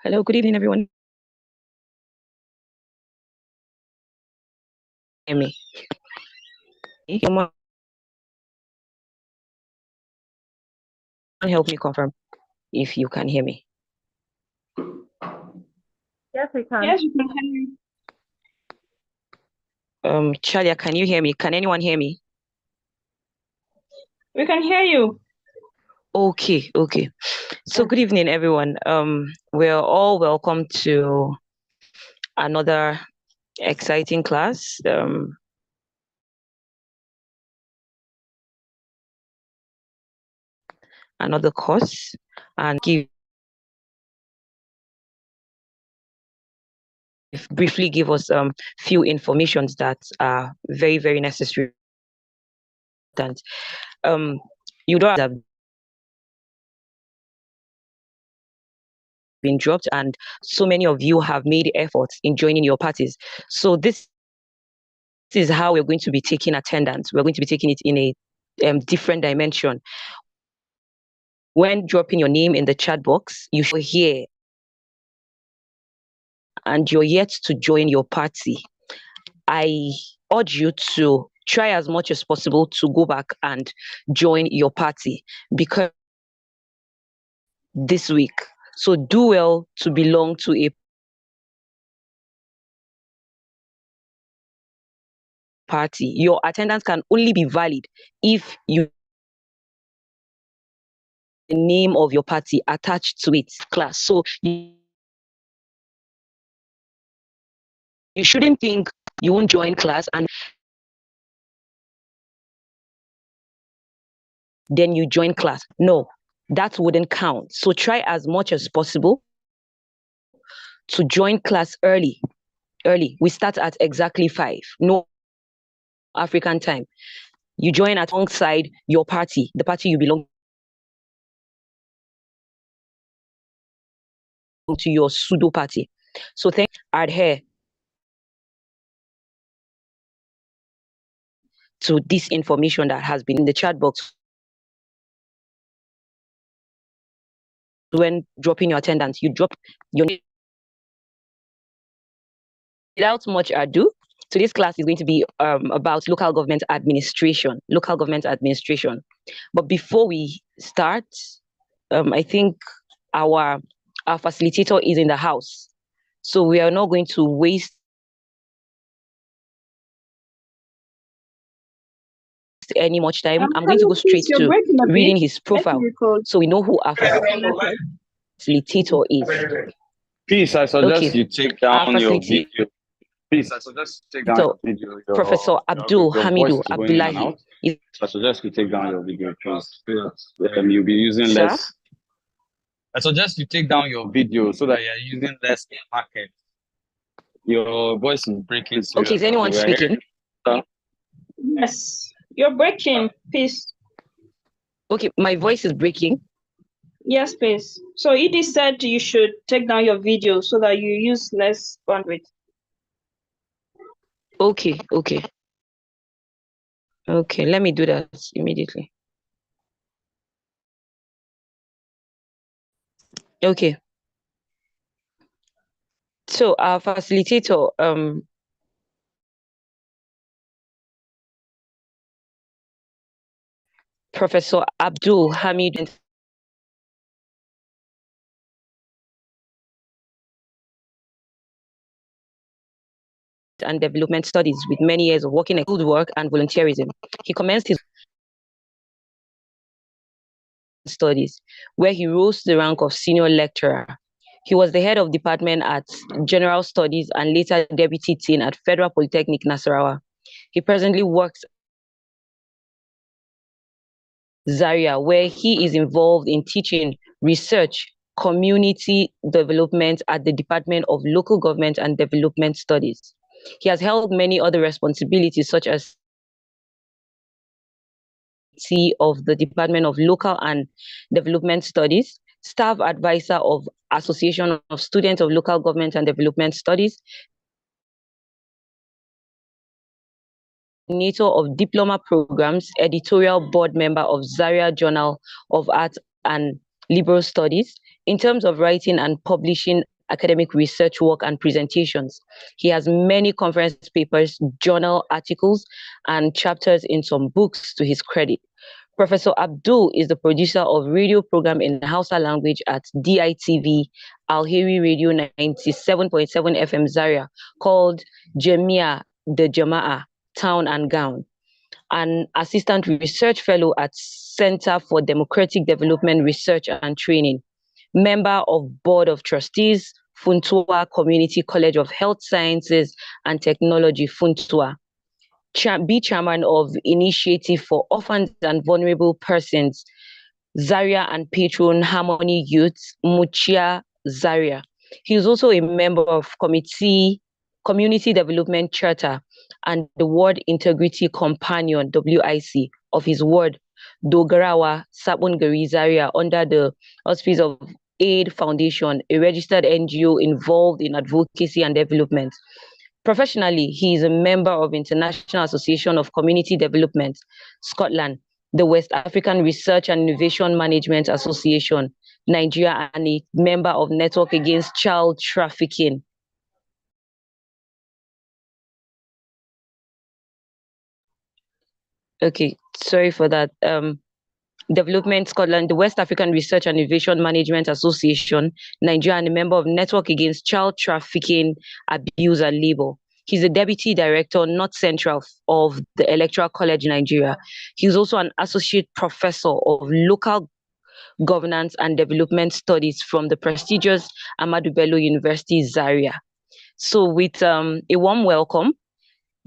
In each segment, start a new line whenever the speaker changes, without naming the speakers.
Hello, good evening, everyone. Hear me? Someone help me confirm if you can hear me.
Yes, we can.
Yes, we can hear you.
Chalia, can you hear me? Can anyone hear me?
We can hear you.
Okay. So good evening, everyone. We're all welcome to another exciting class. Another course, and briefly give us few informations that are very, very necessary. You don't have been dropped, and so many of you have made efforts in joining your parties. So this is how we're going to be taking attendance. We're going to be taking it in a different dimension. When dropping your name in the chat box, you should hear and you're yet to join your party. I urge you to try as much as possible to go back and join your party because this week. So do well to belong to a party. Your attendance can only be valid if you the name of your party attached to its class. So you shouldn't think you won't join class and then you join class. No, that wouldn't count. So try as much as possible to join class early. We start at exactly 5. No African time. You join alongside your party, the party you belong to, your pseudo party. So thank adhere to this information that has been in the chat box when dropping your attendance. You drop your name. Without much ado, today's class is going to be about local government administration. But before we start, I think our facilitator is in the house. So we are not going to waste any much time. I'm going to go straight to reading his profile so we know who our facilitator is.
Please, I suggest you take down your video. Please, I suggest you take down your video.
Professor Abdul Hamidu Abdullahi.
I suggest you take down your video, please. You'll be using less. I suggest you take down your video so that you're using less market. Your voice is breaking.
Okay, is anyone speaking?
Yes, you're breaking, please.
Okay, my voice is breaking.
Yes, please. So Edie said you should take down your video so that you use less bandwidth.
Okay, let me do that immediately. Okay. So our facilitator, Professor Abdul Hamid and Development Studies with many years of working in field work and volunteerism. He commenced his studies, where he rose to the rank of senior lecturer. He was the head of department at General Studies and later deputy dean at Federal Polytechnic Nasarawa. He presently works Zaria, where he is involved in teaching, research, community development at the Department of Local Government and Development Studies. He has held many other responsibilities, such as of the Department of Local and Development Studies, staff advisor of Association of Students of Local Government and Development Studies, coordinator of diploma programs, editorial board member of Zaria Journal of Art and liberal studies. In terms of writing and publishing academic research work and presentations, he has many conference papers, journal articles, and chapters in some books to his credit. Professor Abdul is the producer of radio program in Hausa language at DITV Alheri Radio 97.7 FM Zaria called Jamia the Jama'a, Town and Gown, an assistant research fellow at Center for Democratic Development Research and Training, member of Board of Trustees, Funtua Community College of Health Sciences and Technology, Funtua, be chairman of Initiative for Orphans and Vulnerable Persons, Zaria, and patron Harmony Youth, Muchia Zaria. He is also a member of Community Development Charter and the Ward Integrity Companion, WIC, of his ward, Dogarawa, Sabungari, Zaria, under the auspice of Aid Foundation, a registered NGO involved in advocacy and development. Professionally, he is a member of International Association of Community Development, Scotland, the West African Research and Innovation Management Association, Nigeria, and a member of Network Against Child Trafficking. Okay, sorry for that. Development Scotland, the West African Research and Innovation Management Association, Nigeria, and a member of Network Against Child Trafficking, Abuse and Labor. He's the Deputy Director, North Central of the Electoral College, Nigeria. He's also an Associate Professor of Local Governance and Development Studies from the prestigious Ahmadu Bello University, Zaria. So with a warm welcome,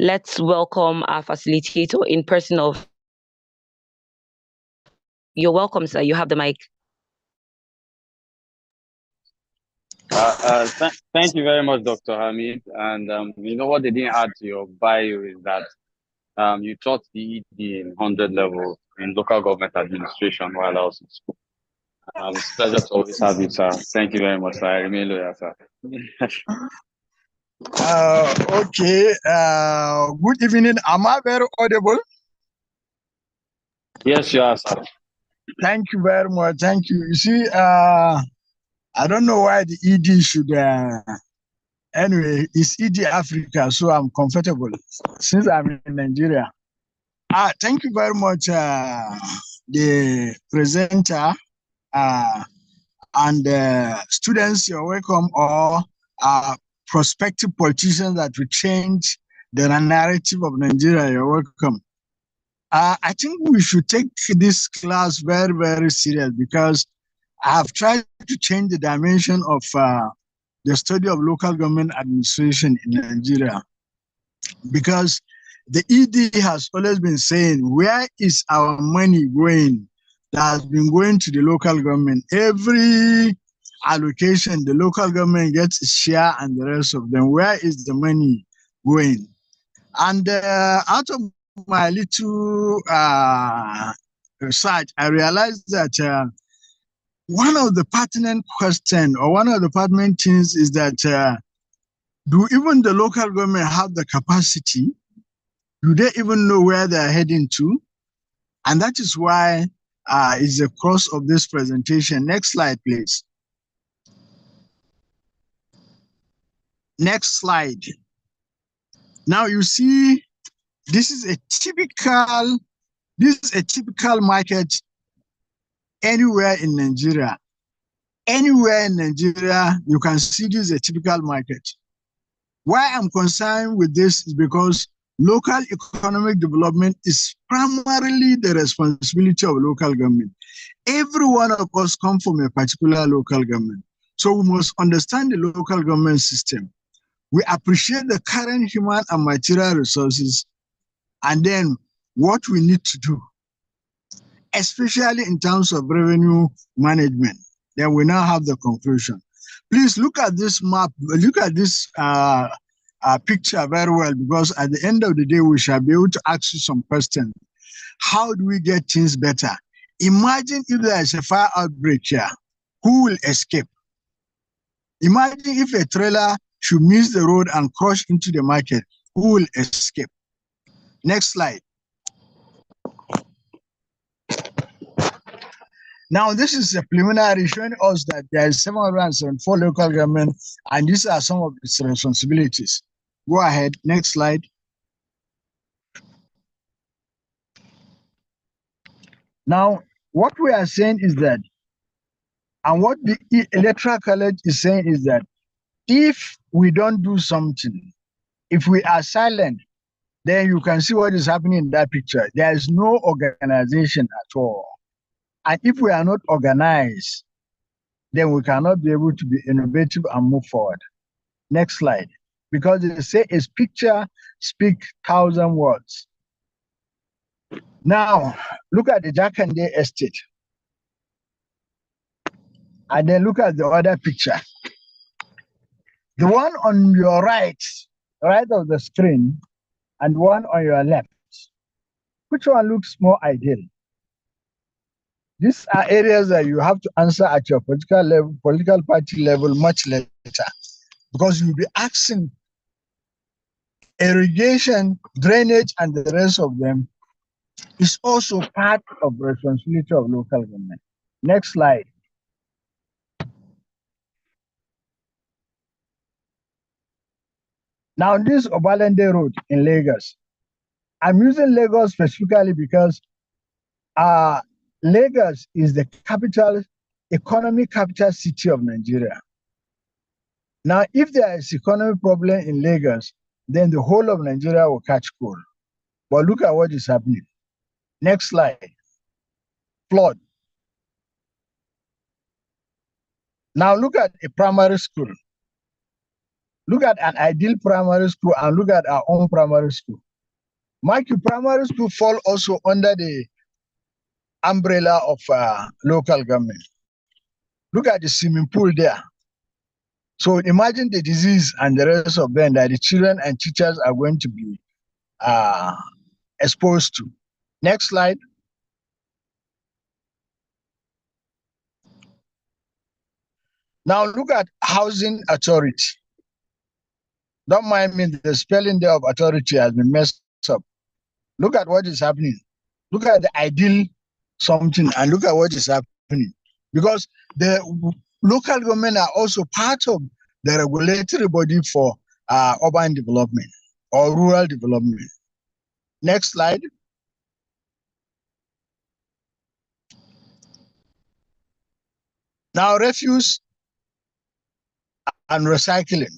let's welcome our facilitator in person of... You're welcome, sir. You have the mic.
Thank you very much, Dr. Hamid. And you know what they didn't add to your bio is that you taught the ED in 100 level in local government administration while I was in school. It's a pleasure to always have you, sir. Thank you very much, sir. I remain loyal, sir.
Okay. Good evening. Am I very audible?
Yes, you are, sir.
Thank you very much. Thank you. You see, I don't know why the ED should. Anyway, it's ED Africa, so I'm comfortable since I'm in Nigeria. Thank you very much, the presenter and students. You're welcome, or prospective politicians that will change the narrative of Nigeria. You're welcome. I think we should take this class very, very serious because I have tried to change the dimension of the study of local government administration in Nigeria. Because the ED has always been saying, where is our money going? That has been going to the local government. Every allocation, the local government gets a share and the rest of them. Where is the money going? And out of my little research, I realized that one of the pertinent questions or one of the pertinent things is that do even the local government have the capacity? Do they even know where they're heading to? And that is why it's the cross of this presentation. Next slide, please. Next slide. Now you see, this is a typical market anywhere in Nigeria. Anywhere in Nigeria, you can see this is a typical market. Why I'm concerned with this is because local economic development is primarily the responsibility of local government. Every one of us come from a particular local government. So we must understand the local government system. We appreciate the current human and material resources, and then what we need to do, especially in terms of revenue management. Then we now have the conclusion. Please look at this map, look at this picture very well, because at the end of the day, we shall be able to ask you some questions. How do we get things better? Imagine if there is a fire outbreak here, who will escape? Imagine if a trailer should miss the road and crash into the market, who will escape? Next slide. Now, this is a preliminary showing us that there is 774 local government, and these are some of its responsibilities. Go ahead, next slide. Now, what we are saying is that, and what the Electoral College is saying is that, if we don't do something, if we are silent, then you can see what is happening in that picture. There is no organization at all. And if we are not organized, then we cannot be able to be innovative and move forward. Next slide. Because they say a picture speaks 1,000 words. Now, look at the Jakande estate. And then look at the other picture. The one on your right of the screen, and one on your left. Which one looks more ideal? These are areas that you have to answer at your political level, political party level much later, because you'll be asking irrigation, drainage, and the rest of them is also part of the responsibility of local government. Next slide. Now, this Obalende Road in Lagos. I'm using Lagos specifically because Lagos is the economic capital city of Nigeria. Now, if there is economic problem in Lagos, then the whole of Nigeria will catch cold. But look at what is happening. Next slide. Flood. Now look at a primary school. Look at an ideal primary school and look at our own primary school. Mind you, primary school fall also under the umbrella of local government. Look at the swimming pool there. So imagine the disease and the rest of them that the children and teachers are going to be exposed to. Next slide. Now look at housing authority. Don't mind me, the spelling there of authority has been messed up. Look at what is happening. Look at the ideal something and look at what is happening. Because the local government are also part of the regulatory body for urban development or rural development. Next slide. Now, refuse and recycling.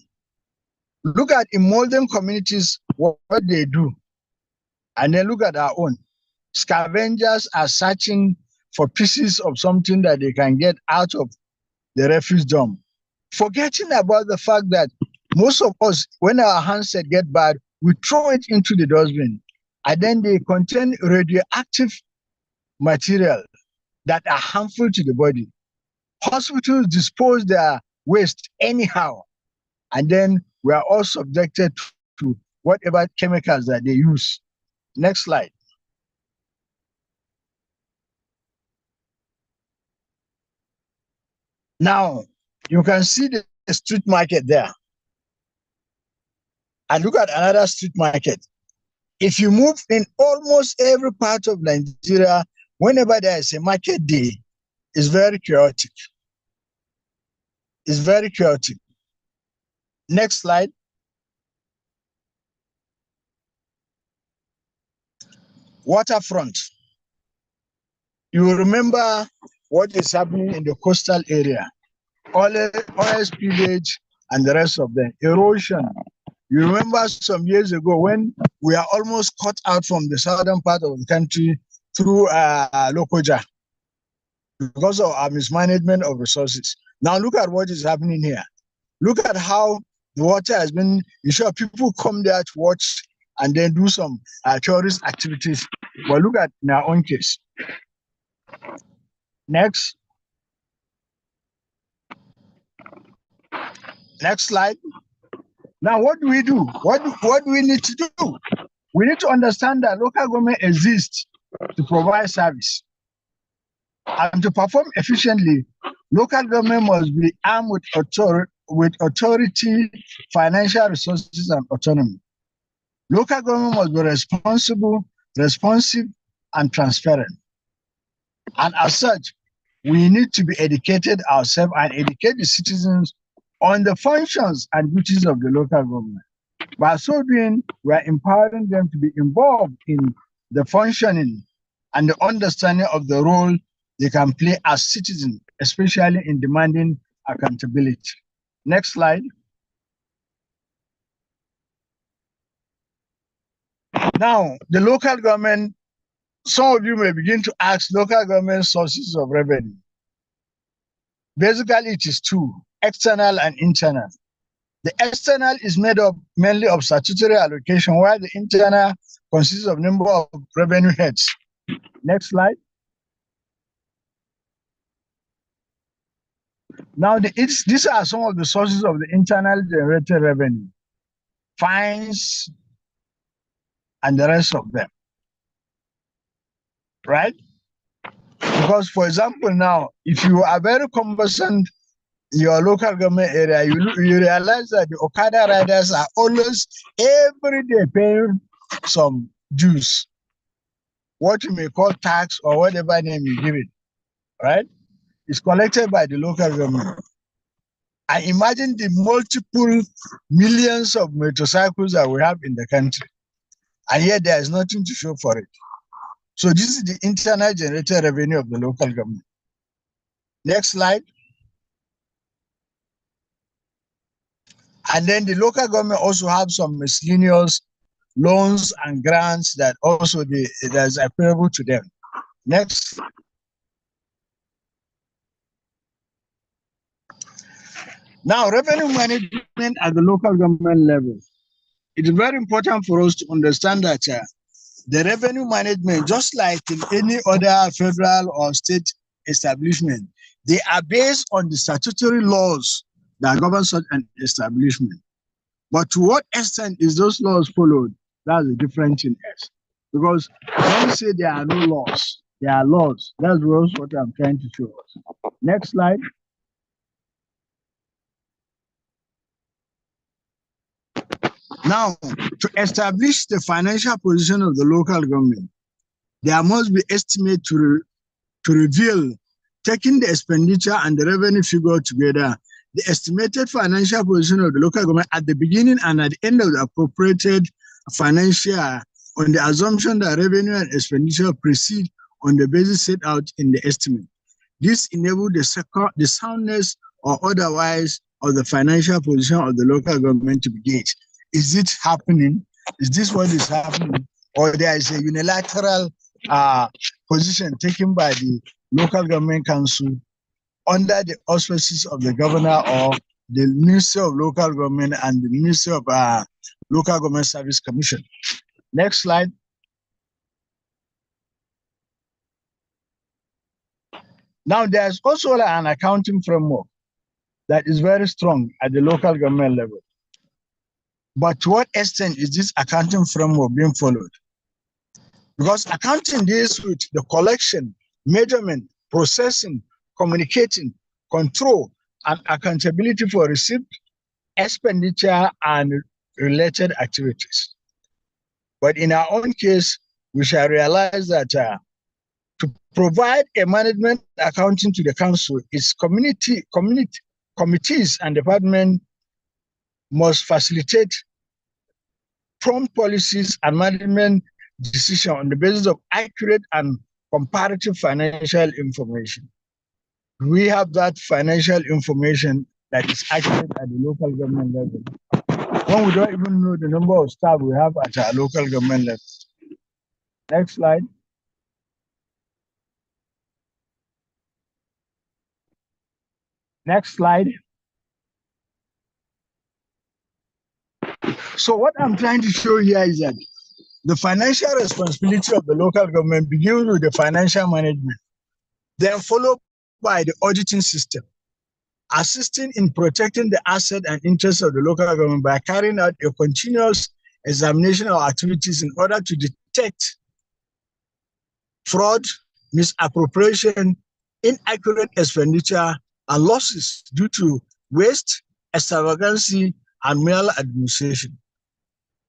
Look at in modern communities what they do, and then look at our own. Scavengers are searching for pieces of something that they can get out of the refuse dump, forgetting about the fact that most of us, when our handset get bad, we throw it into the dustbin, and then they contain radioactive material that are harmful to the body. Hospitals dispose their waste anyhow, and then we are all subjected to whatever chemicals that they use. Next slide. Now, you can see the street market there. And look at another street market. If you move in almost every part of Nigeria, whenever there is a market day, it's very chaotic. It's very chaotic. Next slide. Waterfront. You remember what is happening in the coastal area, oil spillage and the rest of them, erosion. You remember some years ago when we are almost cut out from the southern part of the country through Lokoja because of our mismanagement of resources. Now look at what is happening here. Look at how the water has been, you sure people come there to watch and then do some tourist activities. But look at in our own case. Next. Next slide. Now, what do we do? What do we need to do? We need to understand that local government exists to provide service. And to perform efficiently, local government must be armed with authority, financial resources, and autonomy. Local government must be responsible, responsive, and transparent. And as such, we need to be educated ourselves and educate the citizens on the functions and duties of the local government. By so doing, we are empowering them to be involved in the functioning and the understanding of the role they can play as citizens, especially in demanding accountability. Next slide. Now, the local government, some of you may begin to ask local government sources of revenue. Basically, it is two, external and internal. The external is made up mainly of statutory allocation, while the internal consists of number of revenue heads. Next slide. Now, these are some of the sources of the internal generated revenue, fines, and the rest of them, right? Because, for example, now, if you are very conversant in your local government area, you realize that the Okada riders are always every day paying some dues, what you may call tax or whatever name you give it, right? It's collected by the local government. I imagine the multiple millions of motorcycles that we have in the country, and yet there is nothing to show for it. So this is the internal generated revenue of the local government. Next slide. And then the local government also have some miscellaneous loans and grants that also that is available to them. Next. Now, revenue management at the local government level. It is very important for us to understand that the revenue management, just like in any other federal or state establishment, they are based on the statutory laws that govern such an establishment. But to what extent is those laws followed? That's a different thing. Because when you say there are no laws, there are laws. That's what I'm trying to show us. Next slide. Now, to establish the financial position of the local government, there must be estimate to reveal, taking the expenditure and the revenue figure together, the estimated financial position of the local government at the beginning and at the end of the appropriated financial on the assumption that revenue and expenditure proceed on the basis set out in the estimate. This enables the soundness or otherwise of the financial position of the local government to be gauged. Is it happening? Is this what is happening? Or there is a unilateral position taken by the local government council under the auspices of the governor or the Ministry of Local Government and the Ministry of Local Government Service Commission. Next slide. Now, there's also an accounting framework that is very strong at the local government level. But to what extent is this accounting framework being followed? Because accounting deals with the collection, measurement, processing, communicating, control, and accountability for receipt, expenditure, and related activities. But in our own case, we shall realize that to provide a management accounting to the council, its committees and departments must facilitate prompt policies and management decisions on the basis of accurate and comparative financial information. We have that financial information that is accurate at the local government level, when we don't even know the number of staff we have at our local government level. Next slide. Next slide. So what I'm trying to show here is that the financial responsibility of the local government begins with the financial management, then followed by the auditing system, assisting in protecting the asset and interests of the local government by carrying out a continuous examination of activities in order to detect fraud, misappropriation, inaccurate expenditure, and losses due to waste, extravagancy, and maladministration.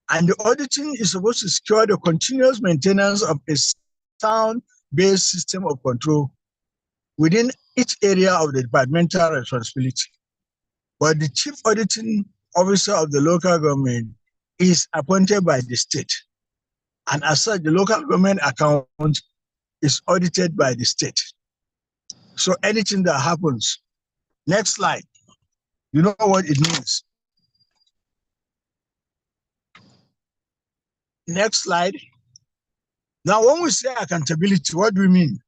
And the auditing is supposed to secure the continuous maintenance of a sound-based system of control within each area of the departmental responsibility. But the chief auditing officer of the local government is appointed by the state. And as such, the local government account is audited by the state. So anything that happens, next slide, you know what it means. Next slide. Now, when we say accountability, what do we mean?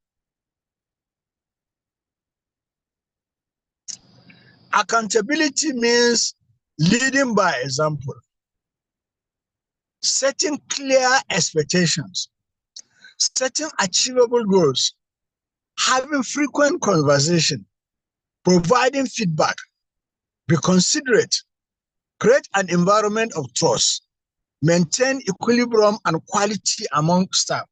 Accountability means leading by example, setting clear expectations, setting achievable goals, having frequent conversation, providing feedback, be considerate, create an environment of trust, maintain equilibrium and quality among staff.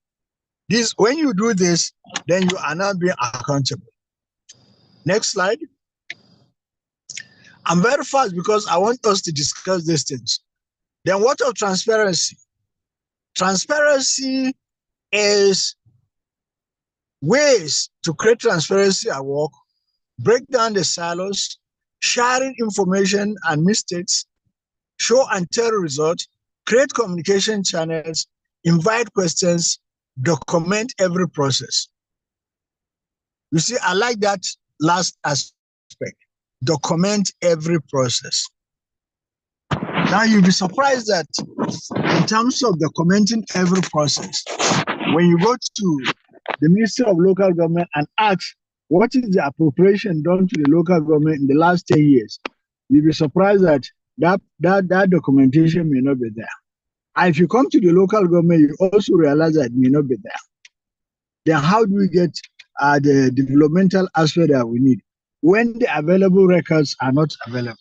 When you do this, then you are now being accountable. Next slide. I'm very fast because I want us to discuss these things. Then what of transparency? Transparency is ways to create transparency at work, break down the silos, sharing information and mistakes, show and tell results, create communication channels, invite questions, document every process. You see, I like that last aspect, document every process. Now you'll be surprised that in terms of documenting every process, when you go to the Ministry of Local Government and ask what is the appropriation done to the local government in the last 10 years, you'll be surprised that that documentation may not be there. And if you come to the local government, you also realize that it may not be there. Then how do we get the developmental aspect that we need when the available records are not available?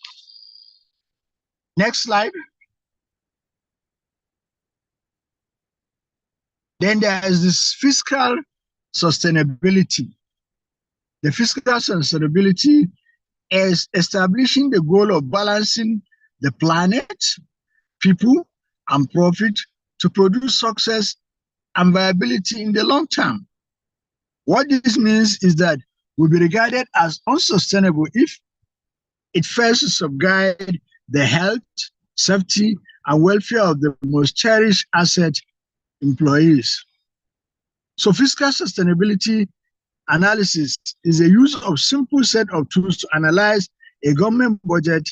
Next slide. Then there is this fiscal sustainability. The fiscal sustainability is establishing the goal of balancing the planet, people, and profit to produce success and viability in the long term. What this means is that will be regarded as unsustainable if it fails to safeguard the health, safety, and welfare of the most cherished asset, employees. So fiscal sustainability analysis is a use of simple set of tools to analyze a government budget,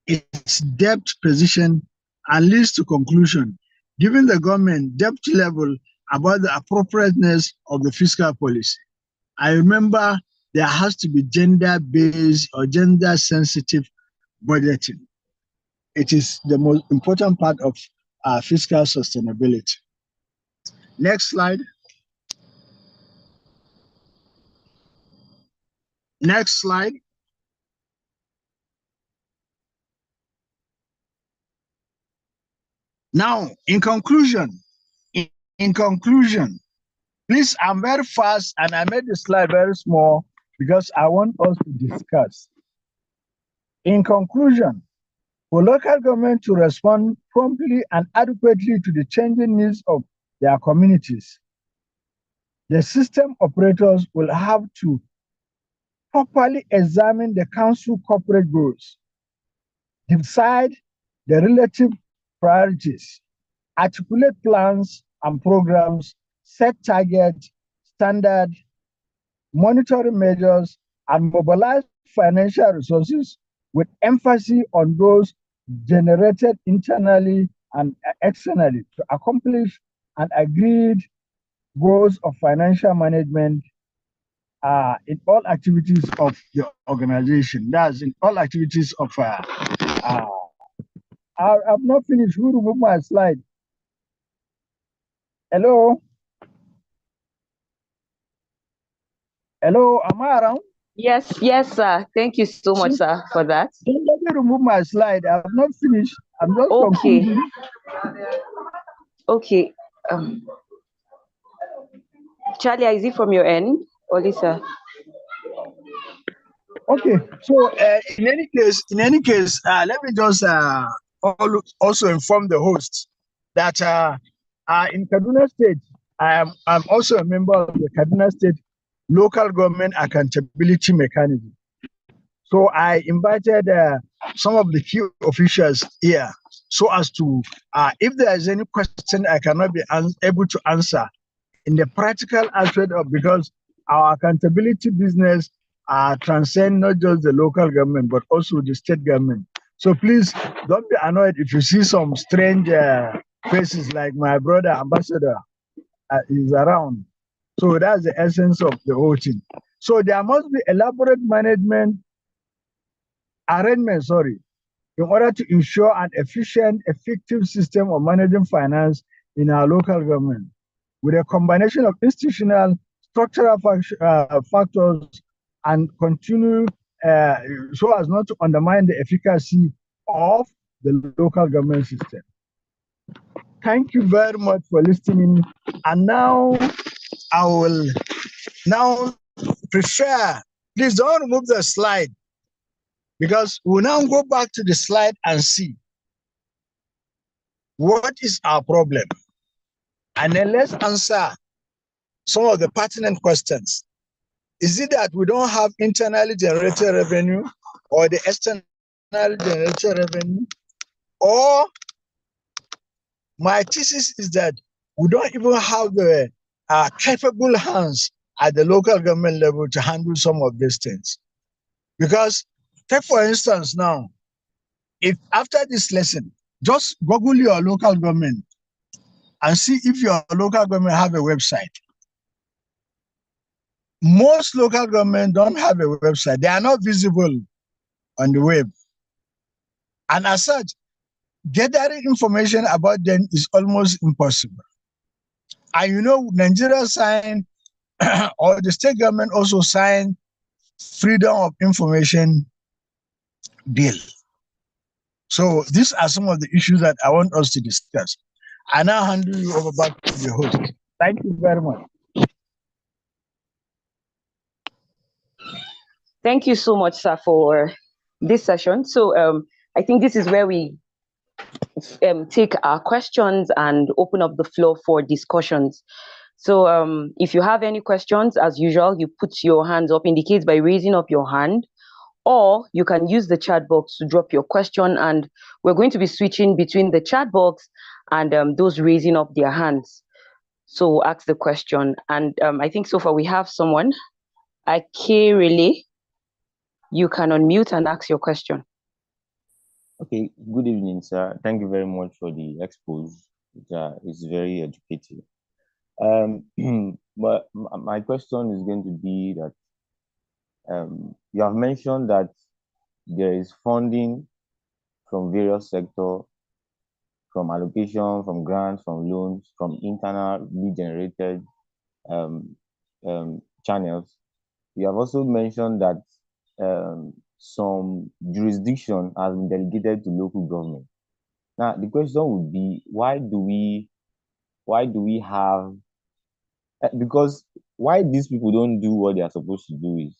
its debt position, and leads to conclusion, giving the government debt level about the appropriateness of the fiscal policy. I remember there has to be gender-based or gender-sensitive budgeting. It is the most important part of fiscal sustainability. Next slide. Next slide. Now, in conclusion, please, I'm very fast and I made the slide very small because I want us to discuss. In conclusion, for local government to respond promptly and adequately to the changing needs of their communities, the system operators will have to properly examine the council corporate goals, decide the relative priorities, articulate plans and programs, set targets, standard, monitoring measures, and mobilize financial resources with emphasis on those generated internally and externally to accomplish an agreed goals of financial management in all activities of the organization. That's in all activities of, I've not finished. Who removed my slide? Hello? Hello, am I around?
Yes, sir. Thank you so much, sir, for that.
Don't let me remove my slide. I have not finished. I'm just concluding.
Okay. Charlie, is it from your end or Lisa?
Okay. So in any case, let me just also inform the host that in Kaduna State, I'm also a member of the Kaduna State local government accountability mechanism. So I invited some of the key officials here so as to, if there is any question I cannot be able to answer in the practical aspect of, because our accountability business transcend not just the local government, but also the state government. So please don't be annoyed if you see some strange faces like my brother ambassador is around. So that's the essence of the whole thing. So there must be elaborate management arrangement, in order to ensure an efficient, effective system of managing finance in our local government, with a combination of institutional, structural factors, and continue so as not to undermine the efficacy of the local government system. Thank you very much for listening. And now I will prefer, please don't remove the slide, because we'll now go back to the slide and see what is our problem. And then let's answer some of the pertinent questions. Is it that we don't have internally generated revenue, or the externally generated revenue? Or my thesis is that we don't even have the capable hands at the local government level to handle some of these things. Because take for instance now, if after this lesson, just Google your local government and see if your local government have a website. Most local government don't have a website. They are not visible on the web. And as such, gathering information about them is almost impossible. And you know, Nigeria signed, or the state government also signed, Freedom of Information Bill. So these are some of the issues that I want us to discuss. I now hand you over back to the host. Thank you very much.
Thank you so much, sir, for this session. So I think this is where we take our questions and open up the floor for discussions. So if you have any questions, as usual, you put your hands up, indicate by raising up your hand, or you can use the chat box to drop your question, and we're going to be switching between the chat box and those raising up their hands. So ask the question. And I think so far we have someone. Ake Relay. You can unmute and ask your question.
Okay, good evening, sir. Thank you very much for the expose. It's very educative. But my question is going to be that you have mentioned that there is funding from various sectors, from allocation, from grants, from loans, from internally generated channels. You have also mentioned that some jurisdiction has been delegated to local government. Now, the question would be, why do we have, because why these people don't do what they are supposed to do is,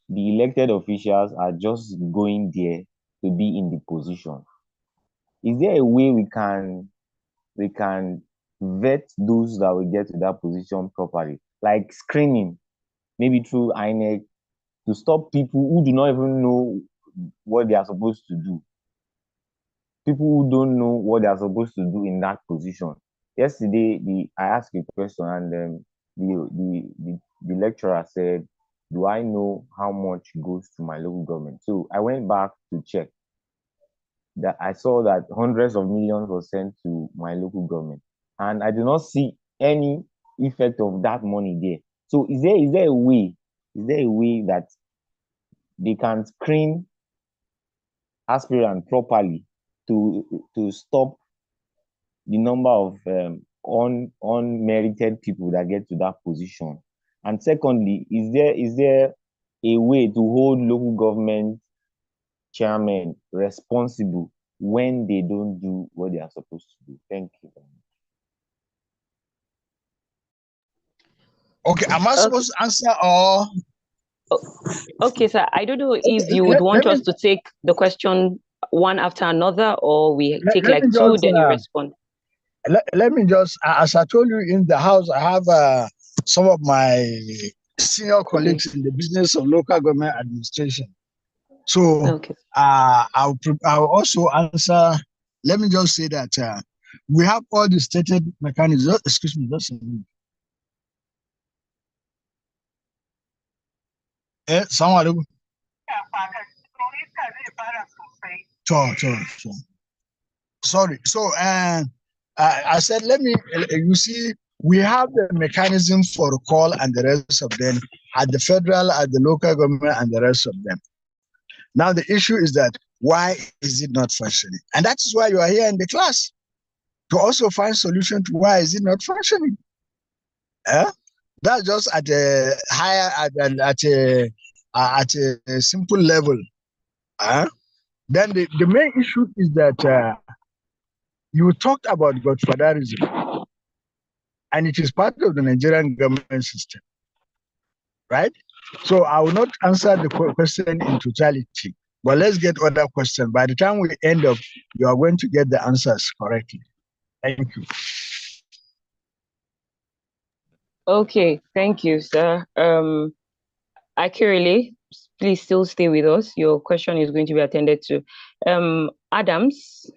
the elected officials are just going there to be in the position. Is there a way we can vet those that will get to that position properly, like screening, maybe through INEC, to stop people who do not even know what they are supposed to do? People who don't know what they are supposed to do in that position. Yesterday, I asked a question, and the lecturer said, do I know how much goes to my local government? So I went back to check. That I saw that hundreds of millions were sent to my local government, and I do not see any effect of that money there. So is there a way that they can screen aspirants properly to stop the number of unmerited people that get to that position? And secondly, is there a way to hold local government chairmen responsible when they don't do what they are supposed to do? Thank you.
Okay, am I supposed to answer, or?
Okay, sir. I don't know if you would want us to take the question one after another, or we take like two, then you respond.
Let me just, as I told you in the house, I have some of my senior colleagues in the business of local government administration. So
Okay.
I'll also answer. Let me just say that we have all the stated mechanisms. Excuse me, just a minute. Assalamu alaikum. Sure. Sorry. So I said, let me. You see, we have the mechanism for recall and the rest of them at the federal, at the local government, and the rest of them. Now the issue is that why is it not functioning? And that is why you are here in the class, to also find solution to why is it not functioning. That's just at a higher, at a simple level. Then the main issue is that you talked about godfatherism, and it is part of the Nigerian government system, right? So I will not answer the question in totality, but let's get other questions. By the time we end up, you are going to get the answers correctly. Thank you.
Okay, thank you, sir. Akirele, please still stay with us. Your question is going to be attended to. Adams,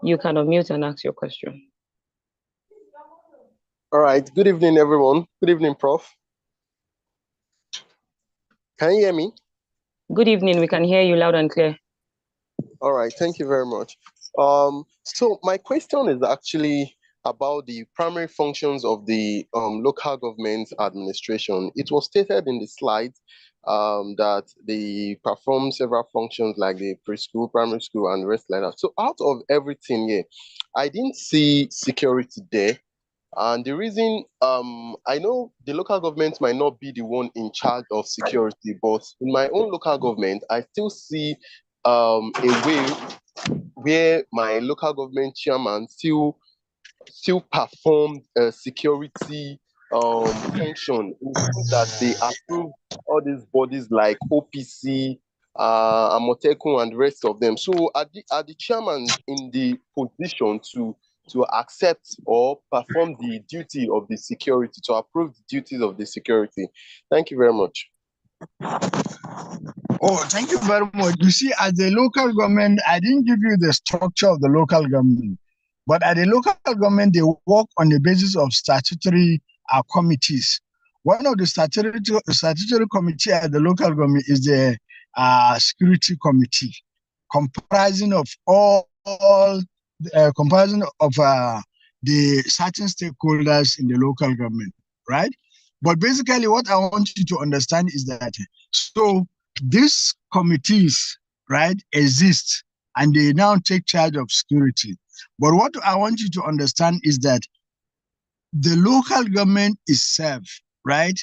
you can unmute and ask your question.
All right. Good evening, everyone. Good evening, Prof. Can you hear me?
Good evening. We can hear you loud and clear.
All right. Thank you very much. So my question is actually about the primary functions of the local government administration. It was stated in the slides that they perform several functions like the preschool, primary school, and the rest like that. So out of everything here, I didn't see security there. And the reason, I know the local government might not be the one in charge of security, but in my own local government, I still see a way where my local government chairman still performed a security function in the sense that they approve all these bodies like OPC, Amotekun, and the rest of them. So are the chairman in the position to accept or perform the duty of the security, to approve the duties of the security? Thank you very much.
Oh, thank you very much. You see, as the local government, I didn't give you the structure of the local government, but at the local government, they work on the basis of statutory committees. One of the statutory committee at the local government is the security committee, comprising of the certain stakeholders in the local government, right? But basically, what I want you to understand is that so these committees, right, exist and they now take charge of security. But what I want you to understand is that the local government itself, right,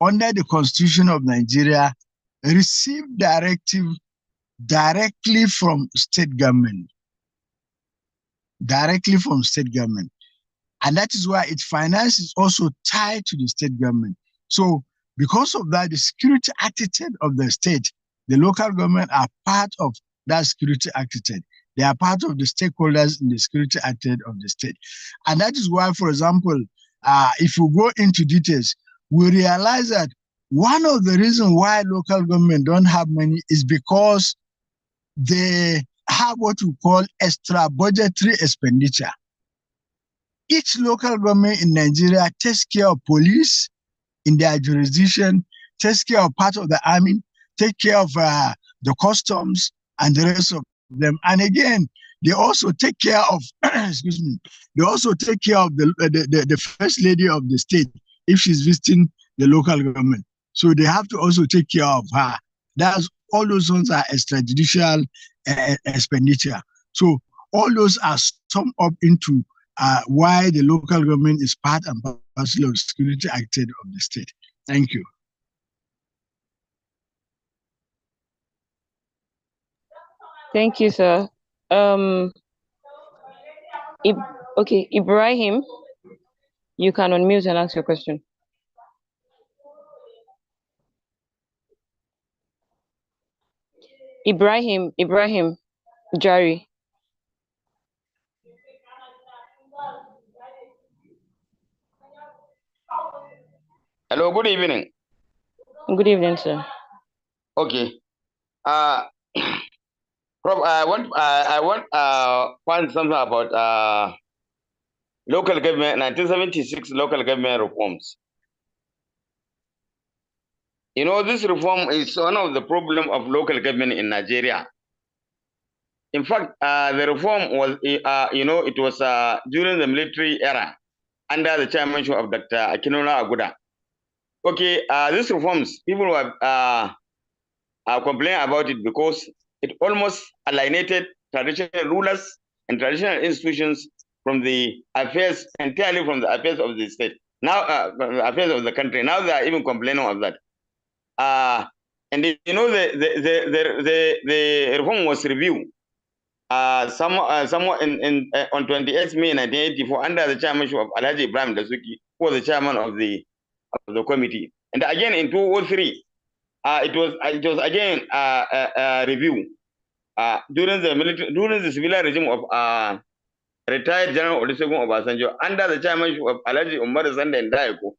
under the Constitution of Nigeria, received directive directly from state government. Directly from state government. And that is why its finance is also tied to the state government. So because of that, the security attitude of the state, the local government are part of that security attitude. They are part of the stakeholders in the security attitude of the state. And that is why, for example, if we go into details, we realize that one of the reasons why local government don't have money is because they have what we call extra budgetary expenditure. Each local government in Nigeria takes care of police in their jurisdiction, takes care of part of the army, take care of the customs and the rest of them. And again, they also take care of, excuse me, they also take care of the first lady of the state if she's visiting the local government. So they have to also take care of her. That's all those ones are extrajudicial expenditure. So all those are summed up into why the local government is part and parcel of security acted of the state. Thank you.
Thank you, sir. Okay, Ibrahim, you can unmute and ask your question. Ibrahim Jari.
Hello, good evening.
Good evening, sir.
Okay. Prof, I want find something about local government 1976 local government reforms. You know, this reform is one of the problem of local government in Nigeria. In fact, the reform was, it was during the military era under the chairmanship of Dr. Akinola Aguda. Okay, these reforms, people were complaining about it because it almost alienated traditional rulers and traditional institutions from the affairs, entirely from the affairs of the state. Now, from the affairs of the country. Now they are even complaining of that. And you know, the reform was reviewed somewhat on 28th May 1984 under the chairmanship of Alhaji Ibrahim Dasuki, who was the chairman of the committee. And again in 2003, it was again reviewed during the civilian regime of retired General Olusegun Obasanjo under the chairmanship of Alhaji Umar Sanda Ndayeko.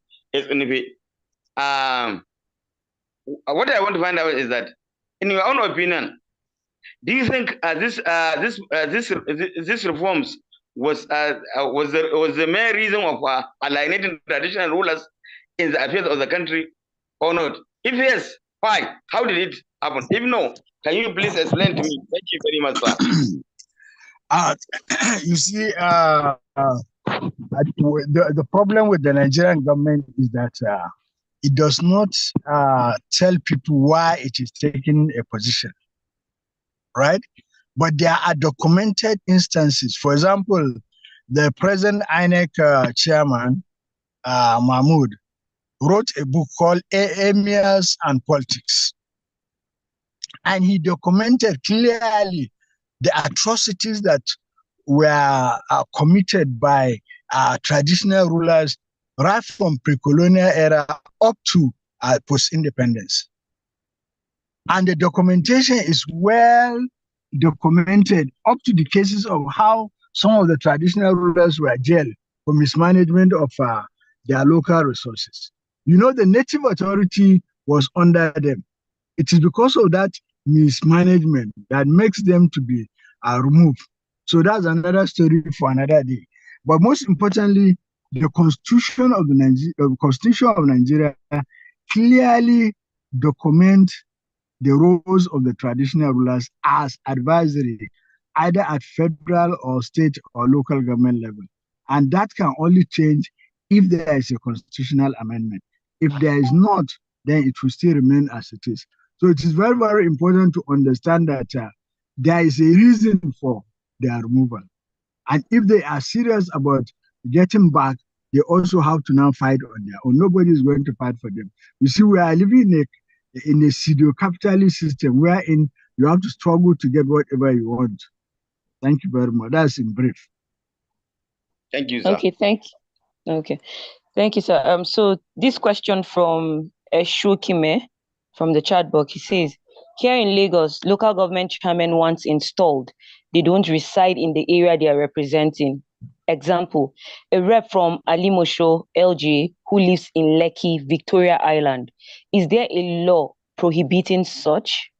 What I want to find out is that, in your own opinion, do you think this reforms was the main reason of alienating traditional rulers in the affairs of the country or not? If yes, why? How did it happen? If no, can you please explain to me? Thank you very much, sir.
You see, the problem with the Nigerian government is that it does not tell people why it is taking a position, right? But there are documented instances. For example, the present INEC chairman, Mahmoud, wrote a book called Emirs and Politics. And he documented clearly the atrocities that were committed by traditional rulers right from pre-colonial era up to post-independence. And the documentation is well documented up to the cases of how some of the traditional rulers were jailed for mismanagement of their local resources. You know, the native authority was under them. It is because of that mismanagement that makes them to be removed. So that's another story for another day. But most importantly, the Constitution of Nigeria clearly documents the roles of the traditional rulers as advisory, either at federal or state or local government level. And that can only change if there is a constitutional amendment. If there is not, then it will still remain as it is. So it is very, very important to understand that there is a reason for their removal. And if they are serious about getting back, they also have to now fight on their own. Nobody is going to fight for them. You see, we are living in a pseudo-capitalist system wherein you have to struggle to get whatever you want. Thank you very much. That's in brief.
Thank you, sir.
Okay, thank you, sir. So this question from Eshukime from the chat box, he says, here in Lagos, local government chairman once installed, they don't reside in the area they are representing. Example, a rep from Alimosho, LG, who lives in Lekki, Victoria Island. Is there a law prohibiting such?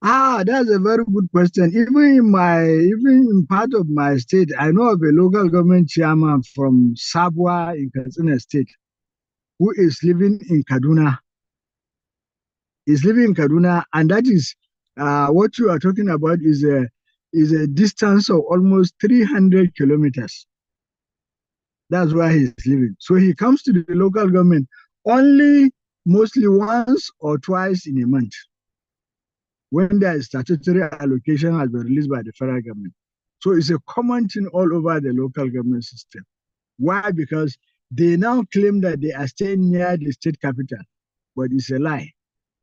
That's a very good question. Even in part of my state, I know of a local government chairman from Sabwa in Katsina State who is living in Kaduna. He's living in Kaduna, and that is what you are talking about is a distance of almost 300 kilometers. That's where he's living. So he comes to the local government only mostly once or twice in a month, when the statutory allocation has been released by the federal government. So it's a common thing all over the local government system. Why? Because they now claim that they are staying near the state capital, but it's a lie.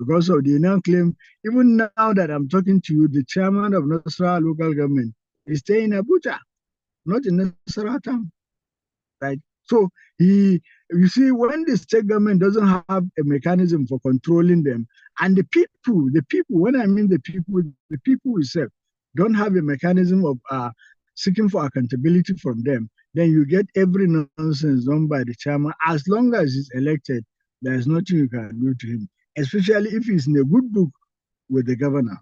Because of they now claim, even now that I'm talking to you, the chairman of Nasarawa local government is staying in Abuja, not in Nasarawa town, right? So you see, when the state government doesn't have a mechanism for controlling them, and the people, when I mean the people itself don't have a mechanism of seeking for accountability from them, then you get every nonsense done by the chairman. As long as he's elected, There's nothing you can do to him, especially if he's in a good book with the governor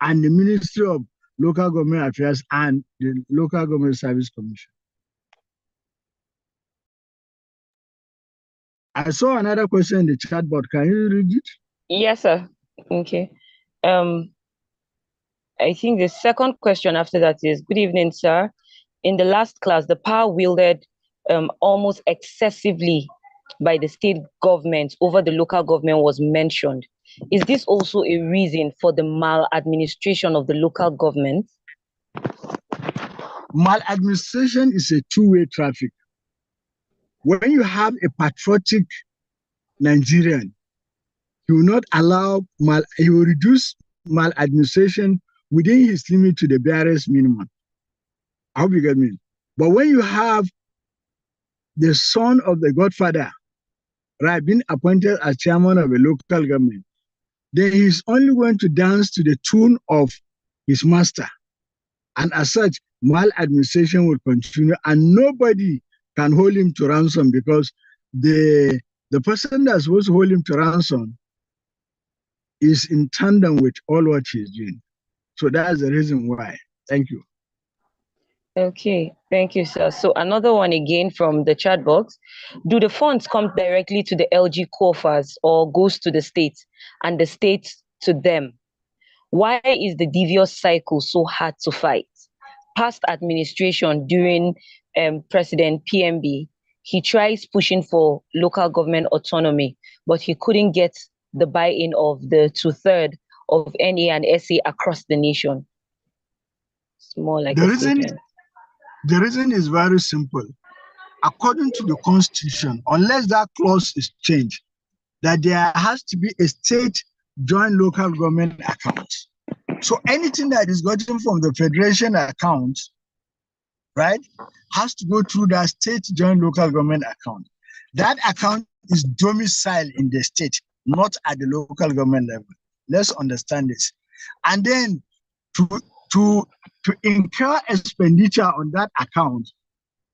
and the Ministry of Local Government Affairs and the Local Government Service Commission. I saw another question in the chat board. Can you read it?
Yes, sir. Okay. I think the second question after that is, good evening, sir. In the last class, the power wielded almost excessively by the state government over the local government was mentioned. Is this also a reason for the maladministration of the local government?
Maladministration is a two-way traffic. When you have a patriotic Nigerian, he will not allow he will reduce maladministration within his limit to the barest minimum. I hope you get me. But when you have the son of the godfather, right, being appointed as chairman of a local government, then he's only going to dance to the tune of his master. And as such, maladministration will continue and nobody can hold him to ransom because the person that's supposed to hold him to ransom is in tandem with all what he's doing. So that's the reason why. Thank you.
Okay, thank you, sir. So another one again from the chat box. Do the funds come directly to the LG coffers or goes to the state and the state to them? Why is the devious cycle so hard to fight? Past administration during President PMB, he tries pushing for local government autonomy, but he couldn't get the buy-in of the 2/3 of NA and SA across the nation. It's more like a statement.
The reason is very simple. According to the Constitution, unless that clause is changed, that there has to be a state joint local government account. So anything that is gotten from the federation account, right, has to go through that state joint local government account. That account is domiciled in the state, not at the local government level. Let's understand this. And then to incur expenditure on that account,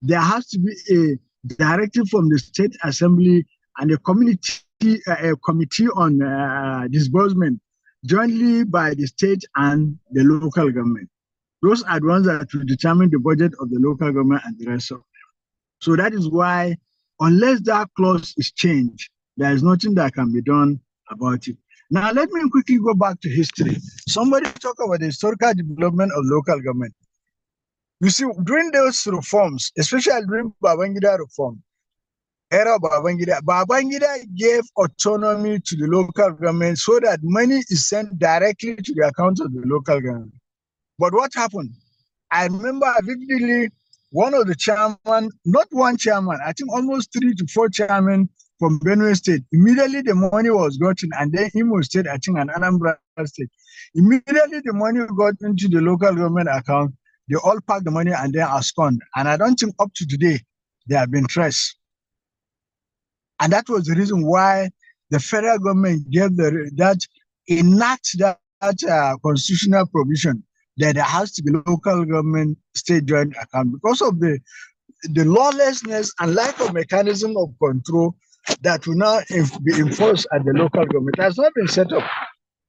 there has to be a directive from the state assembly and a committee on disbursement jointly by the state and the local government. Those are the ones that will determine the budget of the local government and the rest of them. So that is why, unless that clause is changed, there is nothing that can be done about it. Now, let me quickly go back to history. Somebody talk about the historical development of local government. You see, during those reforms, especially during Babangida reform, era Babangida gave autonomy to the local government so that money is sent directly to the account of the local government. But what happened? I remember vividly one of the chairman, not one chairman, I think almost 3 to 4 chairmen from Benue State. Immediately the money was gotten, and then Imo State, I think, and Anambra State. Immediately the money got into the local government account. They all packed the money and then abscond. And I don't think up to today they have been traced. And that was the reason why the federal government gave enact that constitutional provision that there has to be local government state joint account because of the lawlessness and lack of mechanism of control that will now be enforced at the local government. It has not been set up.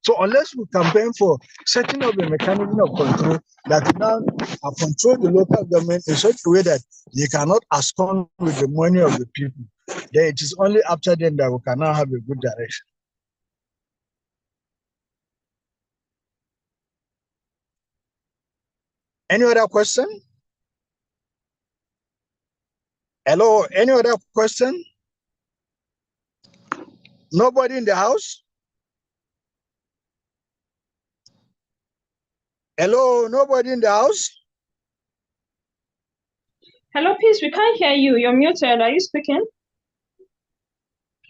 So unless we campaign for setting up a mechanism of control that will now control the local government in such a way that they cannot abscond with the money of the people, then it is only after then that we can now have a good direction. Any other question? Hello, any other question? Nobody in the house? Hello, nobody in the house?
Hello, Peace, we can't hear you. You're muted. Are you speaking?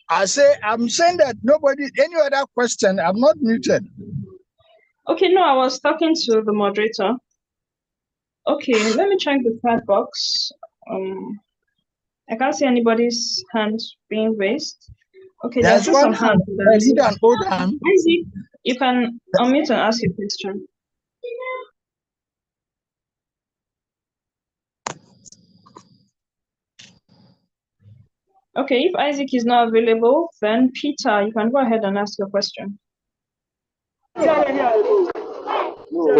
I'm saying that nobody, any other question? I'm not muted.
Okay, no, I was talking to the moderator. Okay, let me check the chat box. I can't see anybody's hand being raised. Okay, there's still some hands. Isaac, you can unmute and ask your question. Okay, if Isaac is not available, then Peter, you can go ahead and ask your question.
Good